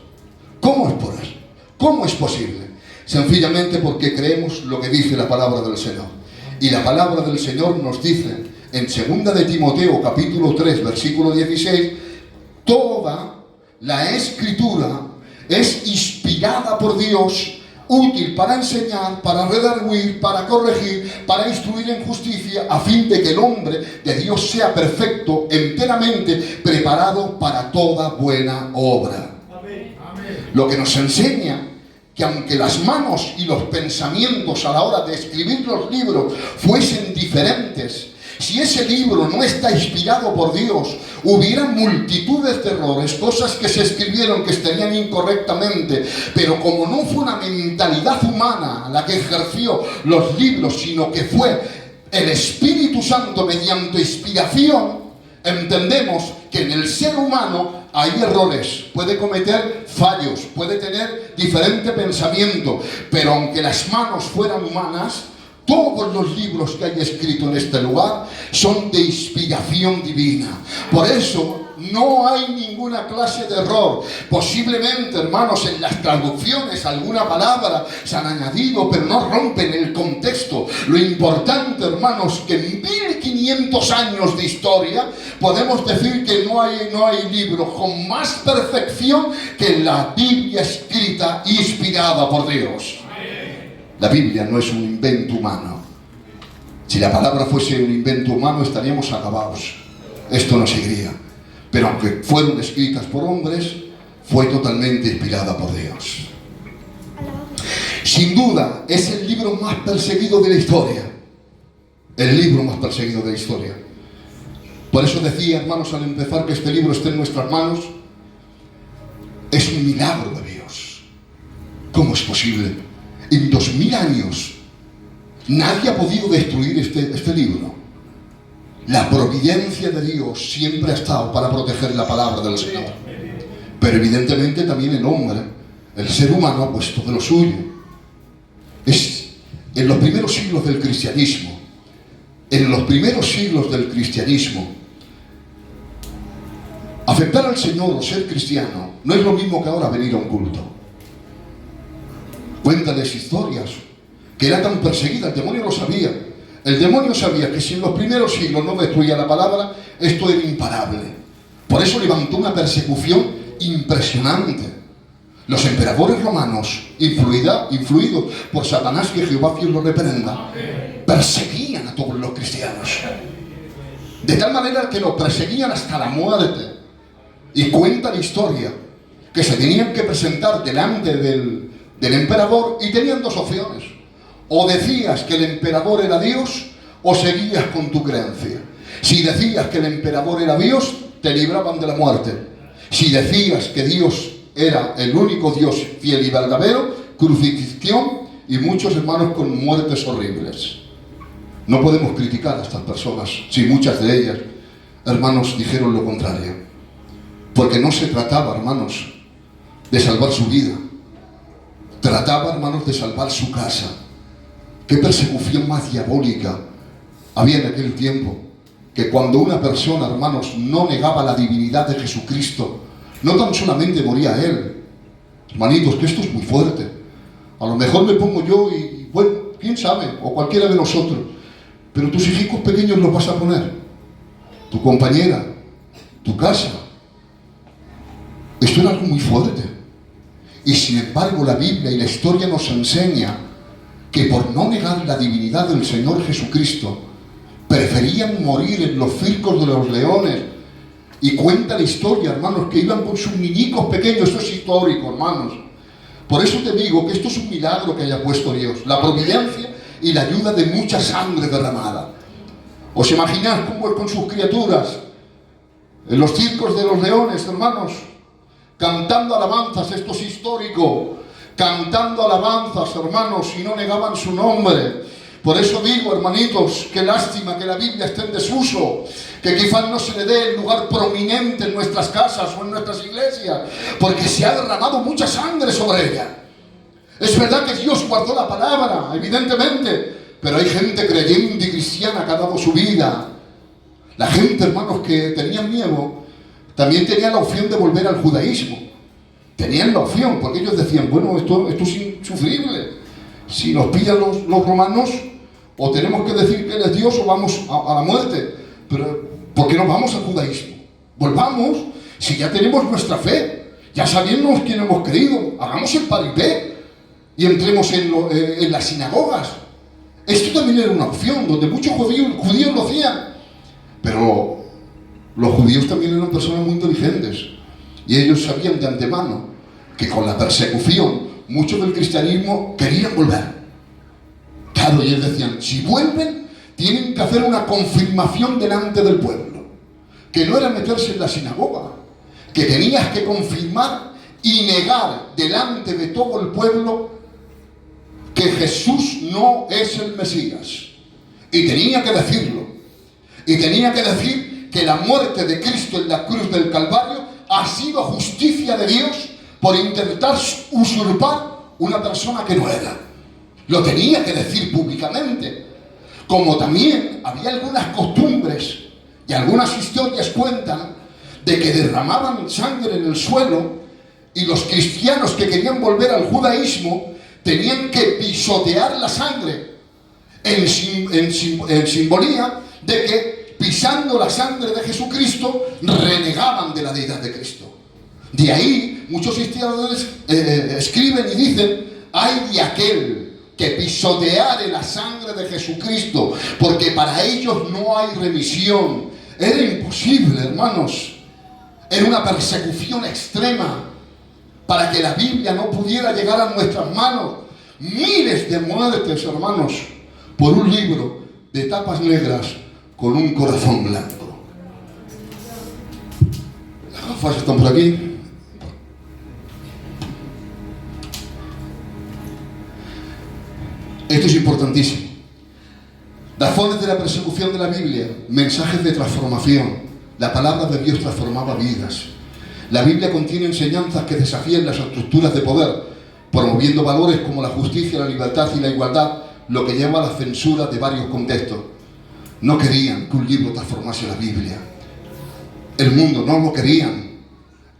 ¿Cómo es por eso? ¿Cómo es posible? Sencillamente porque creemos lo que dice la palabra del Señor. Y la palabra del Señor nos dice en 2 de Timoteo capítulo 3 versículo 16, toda la Escritura es inspirada por Dios, útil para enseñar, para redarguir, para corregir, para instruir en justicia, a fin de que el hombre de Dios sea perfecto, enteramente preparado para toda buena obra. Amén. Lo que nos enseña que aunque las manos y los pensamientos a la hora de escribir los libros fuesen diferentes, si ese libro no está inspirado por Dios, hubiera multitudes de errores, cosas que se escribieron que estarían incorrectamente, pero como no fue una mentalidad humana la que ejerció los libros, sino que fue el Espíritu Santo mediante inspiración, entendemos que en el ser humano hay errores, puede cometer fallos, puede tener diferente pensamiento, pero aunque las manos fueran humanas, todos los libros que hay escritos en este lugar son de inspiración divina. Por eso no hay ninguna clase de error. Posiblemente, hermanos, en las traducciones alguna palabra se han añadido, pero no rompen el contexto. Lo importante, hermanos, que en 1500 años de historia podemos decir que no hay libro con más perfección que la Biblia escrita, inspirada por Dios. La Biblia no es un invento humano. Si la palabra fuese un invento humano, estaríamos acabados. Esto no seguiría. Pero aunque fueron escritas por hombres, fue totalmente inspirada por Dios. sin duda, es el libro más perseguido de la historia. El libro más perseguido de la historia. Por eso decía, hermanos, al empezar, que este libro esté en nuestras manos. Es un milagro de Dios. ¿Cómo es posible? En 2000 años nadie ha podido destruir este libro. La providencia de Dios siempre ha estado para proteger la palabra del Señor. Pero evidentemente también el hombre, el ser humano, ha puesto de lo suyo. Es en los primeros siglos del cristianismo. En los primeros siglos del cristianismo, aceptar al Señor o ser cristiano no es lo mismo que ahora venir a un culto. Cuéntales historias, que era tan perseguida, el demonio lo sabía. El demonio sabía que si en los primeros siglos no destruía la palabra, esto era imparable. Por eso levantó una persecución impresionante. Los emperadores romanos, influidos por Satanás, que Jehová fiel lo reprenda, perseguían a todos los cristianos. De tal manera que los perseguían hasta la muerte. Y cuenta la historia que se tenían que presentar delante del emperador y tenían dos opciones. O decías que el emperador era Dios o seguías con tu creencia. Si decías que el emperador era Dios, te libraban de la muerte. Si decías que Dios era el único Dios fiel y verdadero, crucifixión y muchos hermanos con muertes horribles. No podemos criticar a estas personas si muchas de ellas, hermanos, dijeron lo contrario. Porque no se trataba, hermanos, de salvar su vida. Trataba, hermanos, de salvar su casa. Qué persecución más diabólica había en aquel tiempo. Que cuando una persona, hermanos, no negaba la divinidad de Jesucristo, no tan solamente moría él. Hermanitos, que esto es muy fuerte. A lo mejor me pongo yo y bueno, quién sabe, o cualquiera de nosotros. Pero tus hijos pequeños los vas a poner. Tu compañera, tu casa. Esto era algo muy fuerte. Y sin embargo la Biblia y la historia nos enseña que por no negar la divinidad del Señor Jesucristo, preferían morir en los circos de los leones. Y cuenta la historia, hermanos, que iban con sus niñicos pequeños. Esto es histórico, hermanos. Por eso te digo que esto es un milagro que haya puesto Dios. La providencia y la ayuda de mucha sangre derramada. ¿Os imagináis cómo es con sus criaturas? En los circos de los leones, hermanos, cantando alabanzas. Esto es histórico. Cantando alabanzas, hermanos, y no negaban su nombre. Por eso digo, hermanitos, qué lástima que la Biblia esté en desuso, que quizás no se le dé el lugar prominente en nuestras casas o en nuestras iglesias, porque se ha derramado mucha sangre sobre ella. Es verdad que Dios guardó la palabra, evidentemente, pero hay gente creyente y cristiana que ha dado su vida. La gente, hermanos, que tenían miedo, también tenía la opción de volver al judaísmo. Tenían la opción, porque ellos decían, bueno, esto es insufrible. Si nos pillan los romanos, o tenemos que decir que Él es Dios o vamos a la muerte. Pero, ¿por qué no vamos al judaísmo? Volvamos, si ya tenemos nuestra fe, ya sabemos quién hemos creído, hagamos el paripé y entremos en las sinagogas. Esto también era una opción, donde muchos judíos lo hacían. Pero los judíos también eran personas muy inteligentes. Y ellos sabían de antemano que con la persecución, muchos del cristianismo querían volver. Claro, y ellos decían, si vuelven, tienen que hacer una confirmación delante del pueblo. Que no era meterse en la sinagoga, que tenías que confirmar y negar delante de todo el pueblo que Jesús no es el Mesías. Y tenía que decirlo. Y tenía que decir que la muerte de Cristo en la cruz del Calvario ha sido justicia de Dios por intentar usurpar una persona que no era. Lo tenía que decir públicamente. Como también había algunas costumbres y algunas historias cuentan de que derramaban sangre en el suelo y los cristianos que querían volver al judaísmo tenían que pisotear la sangre en simbolía de que pisando la sangre de Jesucristo renegaban de la deidad de Cristo. De ahí muchos historiadores escriben y dicen, ay de aquel que pisoteare la sangre de Jesucristo, porque para ellos no hay remisión. Era imposible, hermanos. Era una persecución extrema para que la Biblia no pudiera llegar a nuestras manos, miles de muertes, hermanos, por un libro de tapas negras con un corazón blanco. Las gafas están por aquí. Esto es importantísimo. Razones de la persecución de la Biblia, mensajes de transformación. La palabra de Dios transformaba vidas. La Biblia contiene enseñanzas que desafían las estructuras de poder, promoviendo valores como la justicia, la libertad y la igualdad, lo que lleva a la censura de varios contextos. No querían que un libro transformase la Biblia. El mundo no lo querían.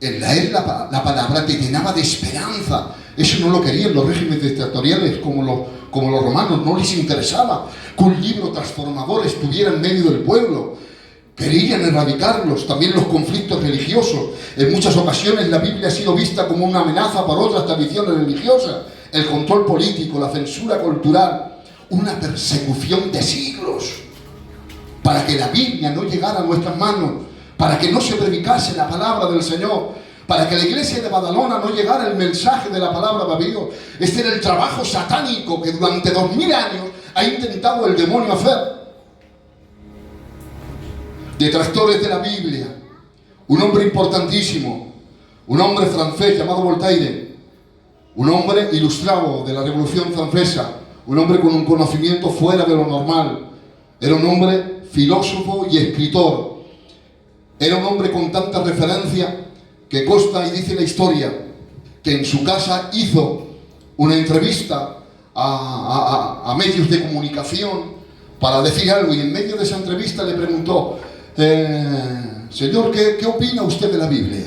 El leer la palabra te llenaba de esperanza. Eso no lo querían los regímenes dictatoriales como los romanos. No les interesaba que un libro transformador estuviera en medio del pueblo. Querían erradicarlos. También los conflictos religiosos. En muchas ocasiones la Biblia ha sido vista como una amenaza para otras tradiciones religiosas. El control político, la censura cultural, una persecución de siglos para que la Biblia no llegara a nuestras manos, para que no se predicase la palabra del Señor, para que la iglesia de Badalona no llegara el mensaje de la palabra de Dios. Este era el trabajo satánico que durante 2000 años ha intentado el demonio hacer. Detractores de la Biblia, un hombre importantísimo, un hombre francés llamado Voltaire, un hombre ilustrado de la Revolución Francesa, un hombre con un conocimiento fuera de lo normal, era un hombre filósofo y escritor, era un hombre con tanta referencia que consta y dice la historia que en su casa hizo una entrevista a medios de comunicación para decir algo, y en medio de esa entrevista le preguntó: Señor, ¿qué opina usted de la Biblia?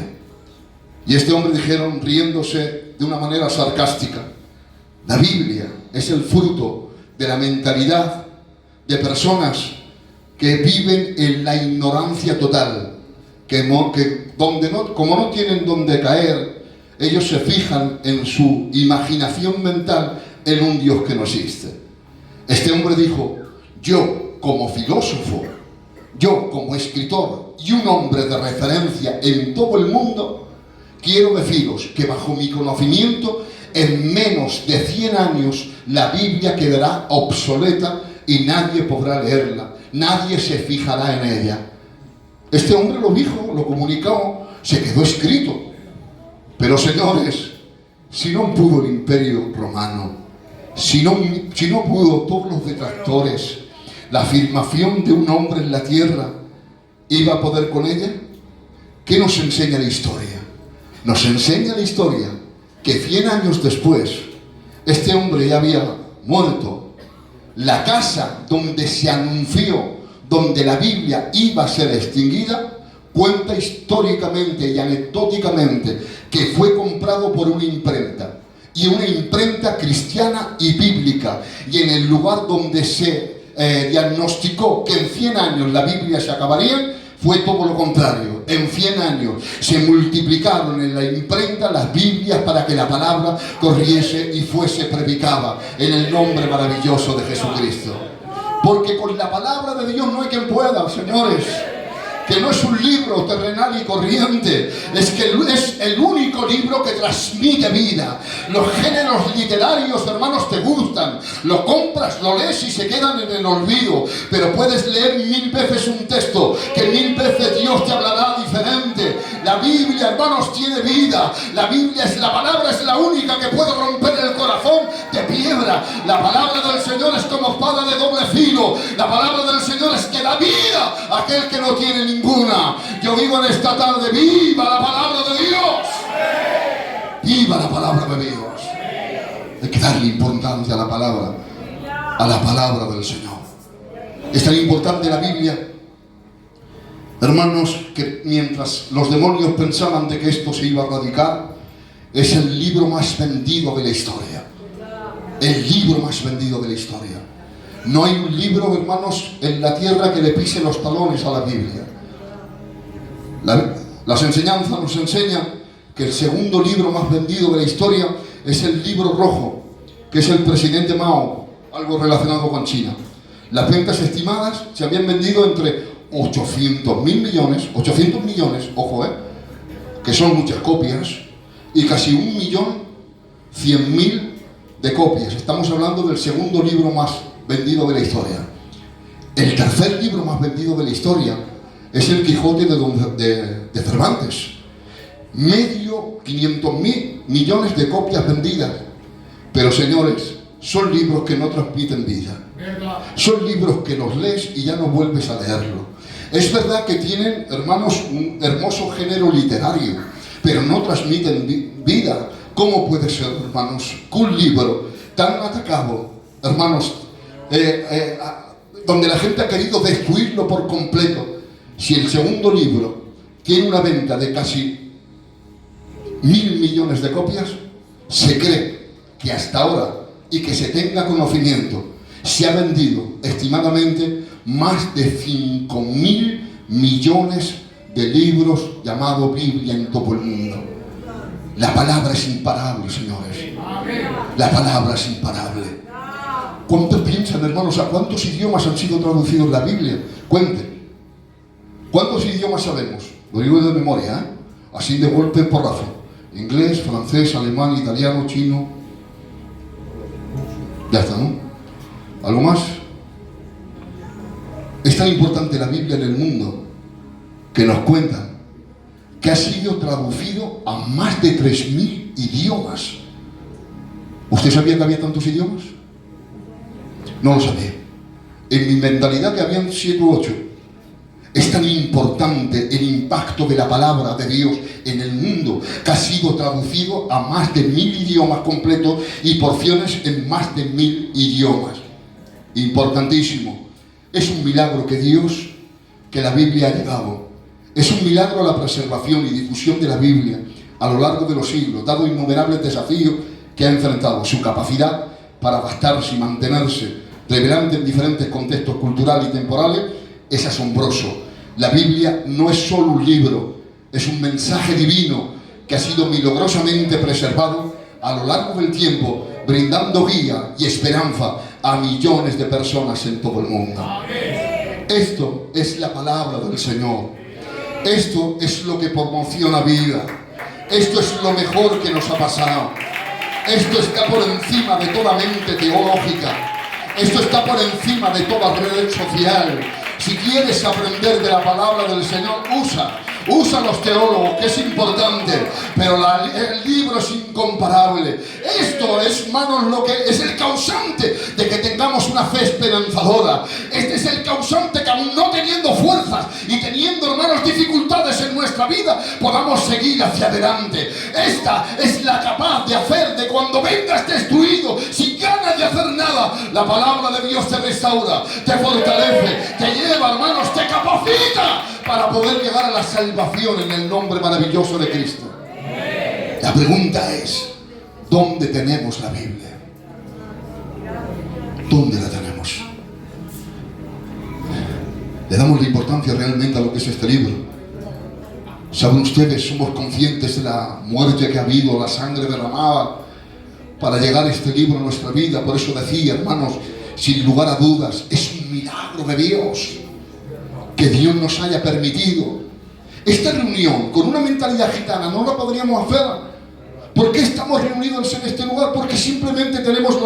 Y este hombre dijeron, riéndose de una manera sarcástica: la Biblia es el fruto de la mentalidad de personas que viven en la ignorancia total, como no tienen donde caer, ellos se fijan en su imaginación mental en un Dios que no existe. Este hombre dijo: yo como filósofo, yo como escritor y un hombre de referencia en todo el mundo, quiero deciros que bajo mi conocimiento, en menos de 100 años la Biblia quedará obsoleta y nadie podrá leerla, nadie se fijará en ella. Este hombre lo dijo, lo comunicó, se quedó escrito. Pero señores, si no pudo el Imperio Romano, si no pudo todos los detractores, la afirmación de un hombre en la tierra, ¿iba a poder con ella? ¿Qué nos enseña la historia? Nos enseña la historia que 100 años después, este hombre ya había muerto. La casa donde se anunció, donde la Biblia iba a ser extinguida, cuenta históricamente y anecdóticamente que fue comprado por una imprenta, y una imprenta cristiana y bíblica, y en el lugar donde se diagnosticó que en 100 años la Biblia se acabaría, fue todo lo contrario. En 100 años se multiplicaron en la imprenta las Biblias para que la palabra corriese y fuese predicada en el nombre maravilloso de Jesucristo. Porque con la palabra de Dios no hay quien pueda, señores. Que no es un libro terrenal y corriente, es que es el único libro que transmite vida. Los géneros literarios, hermanos, te gustan, lo compras, lo lees y se quedan en el olvido, pero puedes leer 1000 veces un texto, que 1000 veces Dios te hablará diferente. La Biblia, hermanos, tiene vida. La Biblia la palabra es la única que puede romper el corazón de piedra. La palabra del Señor es como espada de doble filo. La palabra del Señor es que da vida a aquel que no tiene ninguna. Yo digo en esta tarde: viva la palabra de Dios. Viva la palabra de Dios. Hay que darle importancia a la palabra del Señor. Es tan importante la Biblia, hermanos, que mientras los demonios pensaban de que esto se iba a erradicar, es el libro más vendido de la historia. El libro más vendido de la historia. No hay un libro, hermanos, en la tierra que le pise los talones a la Biblia. Las enseñanzas nos enseñan que el segundo libro más vendido de la historia es el Libro Rojo, que es el presidente Mao, algo relacionado con China. Las ventas estimadas se habían vendido entre 800 millones, ojo, que son muchas copias, y casi 1.100.000 de copias. Estamos hablando del segundo libro más vendido de la historia. El tercer libro más vendido de la historia es El Quijote de Cervantes. 500.000 millones de copias vendidas. Pero señores, son libros que no transmiten vida. Son libros que los lees y ya no vuelves a leerlo. Es verdad que tienen, hermanos, un hermoso género literario, pero no transmiten vida. ¿Cómo puede ser, hermanos, que un libro tan atacado, hermanos, donde la gente ha querido destruirlo por completo, si el segundo libro tiene una venta de casi 1.000 millones de copias, se cree que hasta ahora, y que se tenga conocimiento, se ha vendido estimadamente más de 5.000 millones de libros llamados Biblia en todo el mundo? La palabra es imparable, señores. La palabra es imparable. ¿Cuántos piensan, hermanos, a cuántos idiomas han sido traducidos la Biblia? Cuenten. ¿Cuántos idiomas sabemos? Lo digo de memoria, ¿eh? Así de golpe en porrazo. Inglés, francés, alemán, italiano, chino. Ya está, ¿no? ¿Algo más? Es tan importante la Biblia en el mundo que nos cuentan que ha sido traducido a más de 3.000 idiomas. ¿Usted sabía que había tantos idiomas? No lo sabía. En mi mentalidad que habían 7 u 8. Es tan importante el impacto de la palabra de Dios en el mundo que ha sido traducido a más de 1.000 idiomas completos y porciones en más de 1.000 idiomas. Importantísimo. Es un milagro que Dios, que la Biblia ha llegado. Es un milagro la preservación y difusión de la Biblia a lo largo de los siglos, dado innumerables desafíos que ha enfrentado. Su capacidad para adaptarse y mantenerse relevante en diferentes contextos culturales y temporales es asombroso. La Biblia no es solo un libro, es un mensaje divino que ha sido milagrosamente preservado a lo largo del tiempo, brindando guía y esperanza a millones de personas en todo el mundo. Esto es la palabra del Señor. Esto es lo que promociona vida. Esto es lo mejor que nos ha pasado. Esto está por encima de toda mente teológica. Esto está por encima de toda red social. Si quieres aprender de la palabra del Señor, usa los teólogos, que es importante, pero el libro es incomparable. Esto es, hermanos, lo que es el causante de que tengamos una fe esperanzadora. Este es el causante que, aún no teniendo fuerzas y teniendo, hermanos, dificultades en nuestra vida, podamos seguir hacia adelante. Esta es la capaz de hacer de cuando vengas destruido, sin ganas de hacer nada, la palabra de Dios te restaura, te fortalece, te lleva, hermanos, te capacita para poder llegar a la salvación en el nombre maravilloso de Cristo. La pregunta es, ¿dónde tenemos la Biblia? ¿Dónde la tenemos? ¿Le damos la importancia realmente a lo que es este libro? ¿Saben ustedes? Somos conscientes de la muerte que ha habido, la sangre derramada para llegar a este libro en nuestra vida. Por eso decía, hermanos, sin lugar a dudas, es un milagro de Dios que Dios nos haya permitido esta reunión con una mentalidad gitana. No la podríamos hacer. ¿Por qué estamos reunidos en este lugar? Porque simplemente tenemos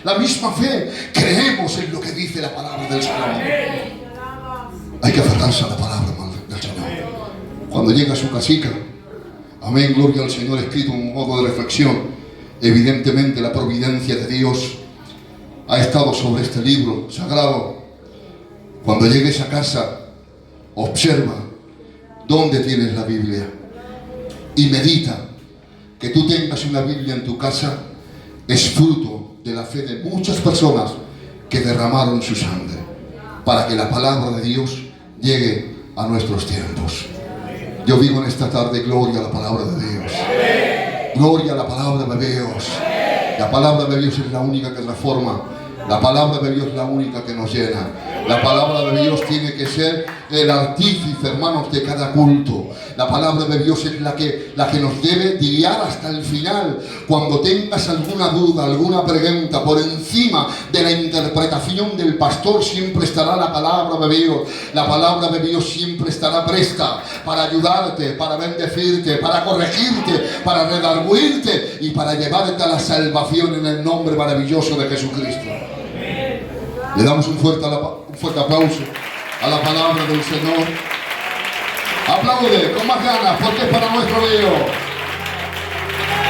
la misma fe. Creemos en lo que dice la palabra del Señor. Hay que aferrarse a la palabra del Señor. Cuando llega a su casica, amén, gloria al Señor, escrito un modo de reflexión. Evidentemente la providencia de Dios ha estado sobre este libro sagrado. Cuando llegues a casa, observa dónde tienes la Biblia y medita. Que tú tengas una Biblia en tu casa es fruto de la fe de muchas personas que derramaron su sangre para que la palabra de Dios llegue a nuestros tiempos. Yo digo en esta tarde, gloria a la palabra de Dios. Gloria a la palabra de Dios. La palabra de Dios es la única que transforma. La palabra de Dios es la única que nos llena. La palabra de Dios tiene que ser el artífice, hermanos, de cada culto. La palabra de Dios es la que nos debe guiar hasta el final. Cuando tengas alguna duda, alguna pregunta, por encima de la interpretación del pastor siempre estará la palabra de Dios. La palabra de Dios siempre estará presta para ayudarte, para bendecirte, para corregirte, para redarguirte y para llevarte a la salvación en el nombre maravilloso de Jesucristo. Le damos un fuerte aplauso a la palabra del Señor. Aplaude con más ganas porque es para nuestro Dios.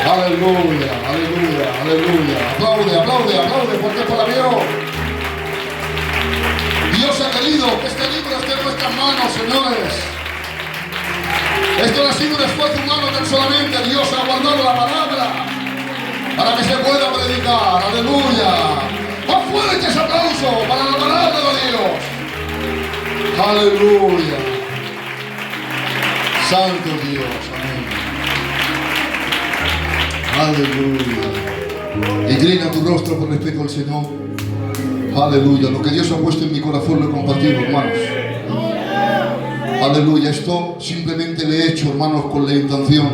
Aleluya, aleluya, aleluya. Aplaude, aplaude, aplaude porque es para Dios. Dios ha querido que este libro esté en nuestras manos, señores. Esto no ha sido un esfuerzo humano tan solamente. Dios ha guardado la palabra para que se pueda predicar. Aleluya. ¡Más fuertes aplausos para la palabra de Dios! ¡Aleluya! ¡Santo Dios! Amén. ¡Aleluya! Inclina tu rostro por respeto al Señor. ¡Aleluya! Lo que Dios ha puesto en mi corazón lo he compartido, hermanos. ¡Aleluya! Esto simplemente le he hecho, hermanos, con la intención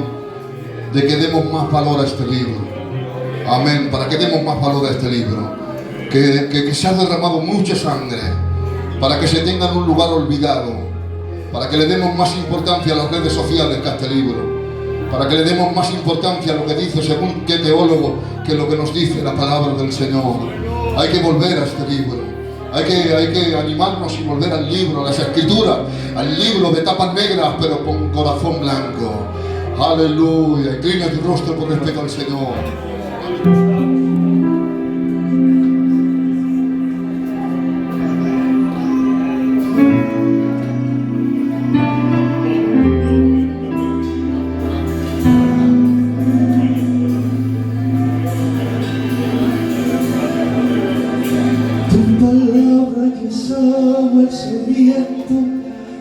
de que demos más valor a este libro. Amén. Para que demos más valor a este libro. Que se ha derramado mucha sangre para que se tenga en un lugar olvidado, para que le demos más importancia a las redes sociales que a este libro, para que le demos más importancia a lo que dice según qué teólogo que lo que nos dice la palabra del Señor. Hay que volver a este libro, hay que animarnos y volver al libro, a las escrituras, al libro de tapas negras pero con corazón blanco. Aleluya. Inclina tu rostro con respeto al Señor.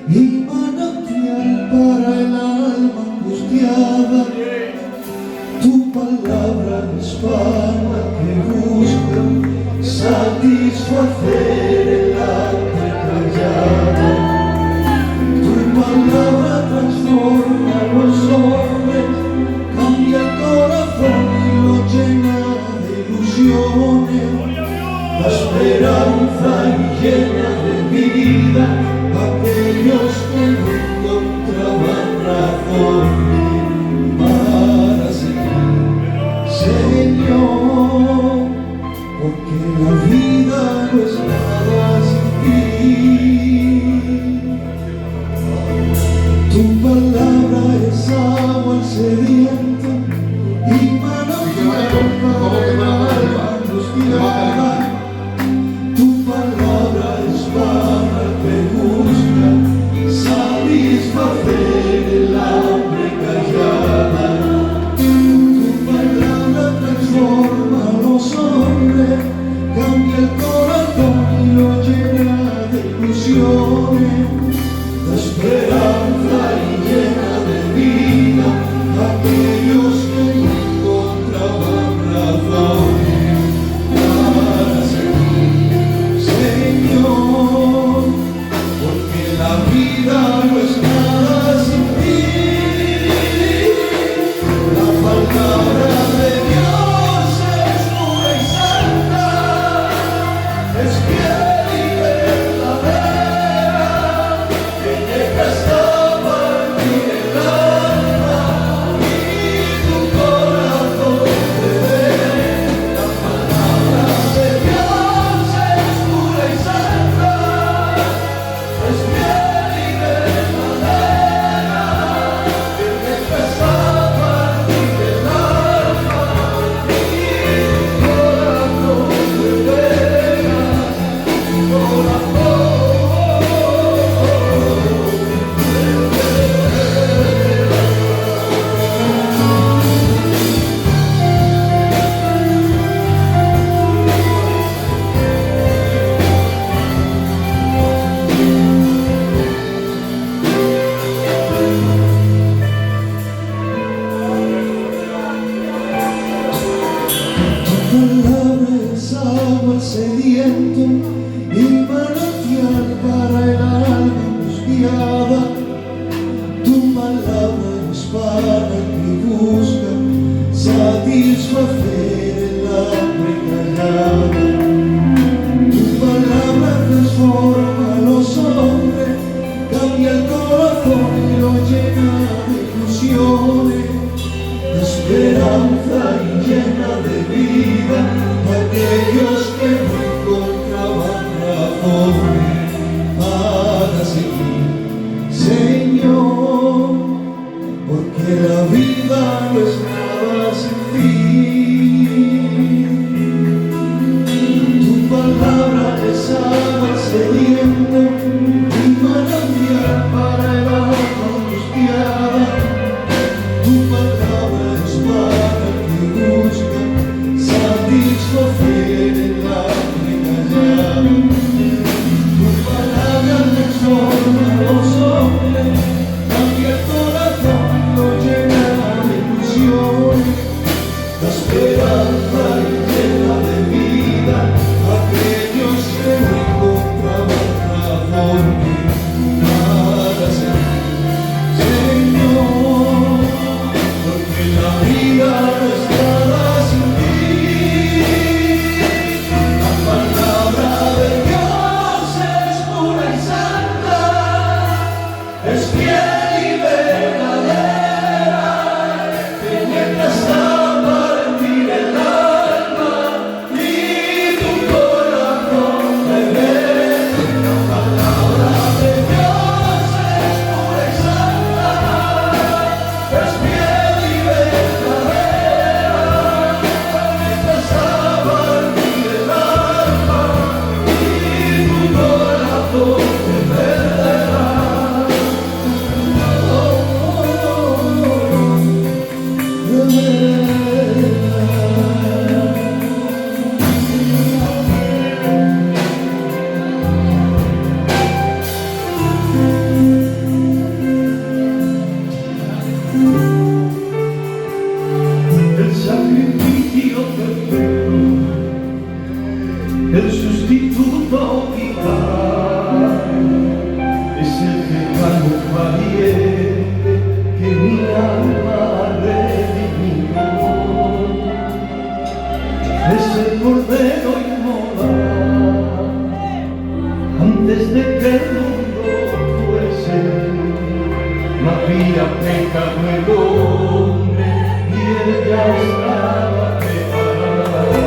Y manantial para el alma angustiada, tu palabra es para que busca satisfacer el hambre callada. Tu palabra transforma a los hombres, cambia el corazón y lo llena de ilusiones, da esperanza y llena de vida aquellos que no encontraban razón para seguir, Señor, porque la vida no es nada sin ti. Tu palabra es agua al sediento y manantial para el alma angustiada. Tu palabra es para el que busca satisfacer el hambre callada. Tu palabra transforma a los hombres, cambia el corazón y lo llena de ilusiones, da esperanza y llena de vida aquellos que no encontraban razón. Señor, porque la vida no es nada sin ti. La palabra de Dios es pura y santa, es fiel y verdadera, que llega hasta partir el alma y tu corazón te ve. La palabra de Dios es pura y santa, es fiel y verdadera, que deja hasta partir el alma y tu corazón te pega, tu corazón. Tu palabra es agua al sediento y manantial mismo fiel en la única llave. Tu palabra transforma a los hombres, cambia el corazón, lo llena de ilusión, da esperanza y llena de vida a aquellos que no encontraban razón para ser. Señor, porque la vida no es nada sin ti. La palabra de Dios es pura y santa, es fiel y verdadera, penetra hasta partir el alma y tu corazón me ve. La palabra de Dios es pura y santa, es fiel y verdadera, penetra hasta partir el alma y tu corazón me perderá. El sacrificio perfecto, el sustituto vital, es el pecado valiente que mi alma redimió. Es el cordero inmolado antes de que el mundo fuese. No había pecado el hombre y él ya estaba preparado.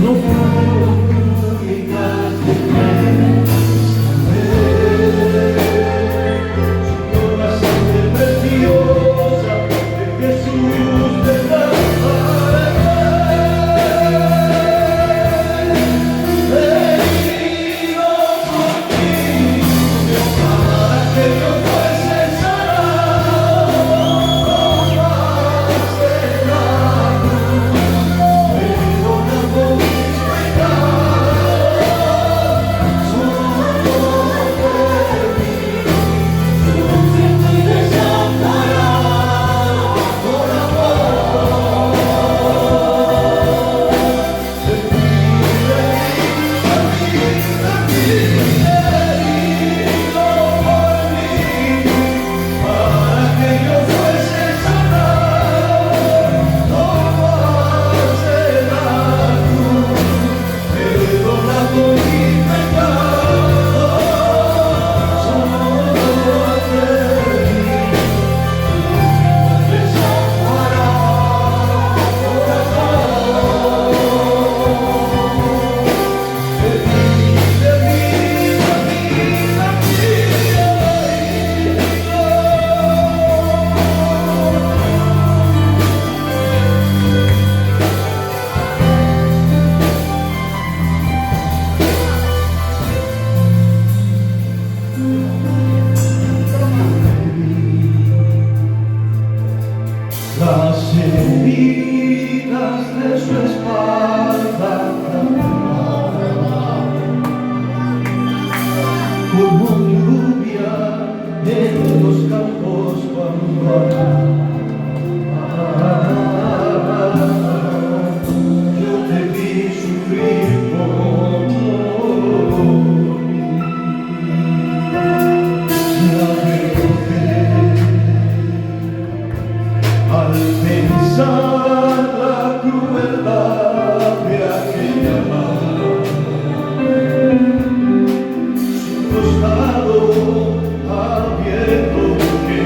No puedo comunicar de con la sangre preciosa de Jesús de Nazaret. Herido por ti, para que yo fuese sanado, tomaste la cruz, perdonando mis pecados, solo por mí, sufriendo y desamparado por amor. De ti, herido por mí, para que yo fuese sanado, tomaste la cruz, perdonando mis pecados, solo por mí, desamparado por amor. Las heridas de su espalda como lluvia en los campos cuando yo te vi sufrir por mí. La avergoncé al pensar la crueldad de aquella mano, su costado abierto que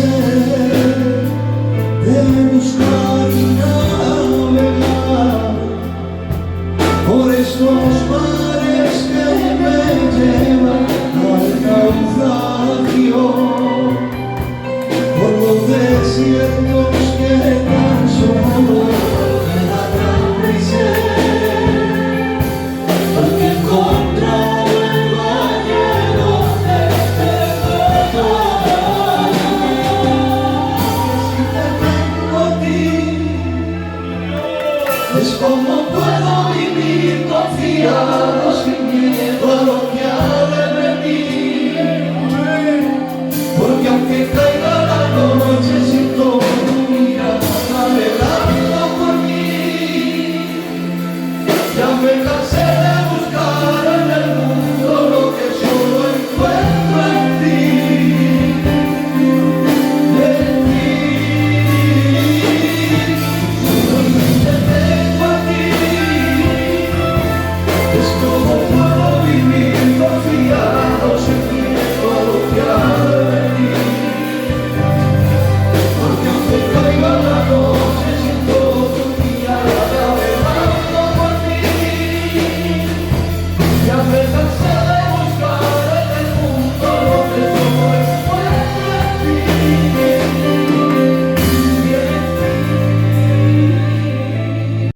sed de buscar y navegar por estos mares que me llevan al naufragio, por los desiertos que tan solo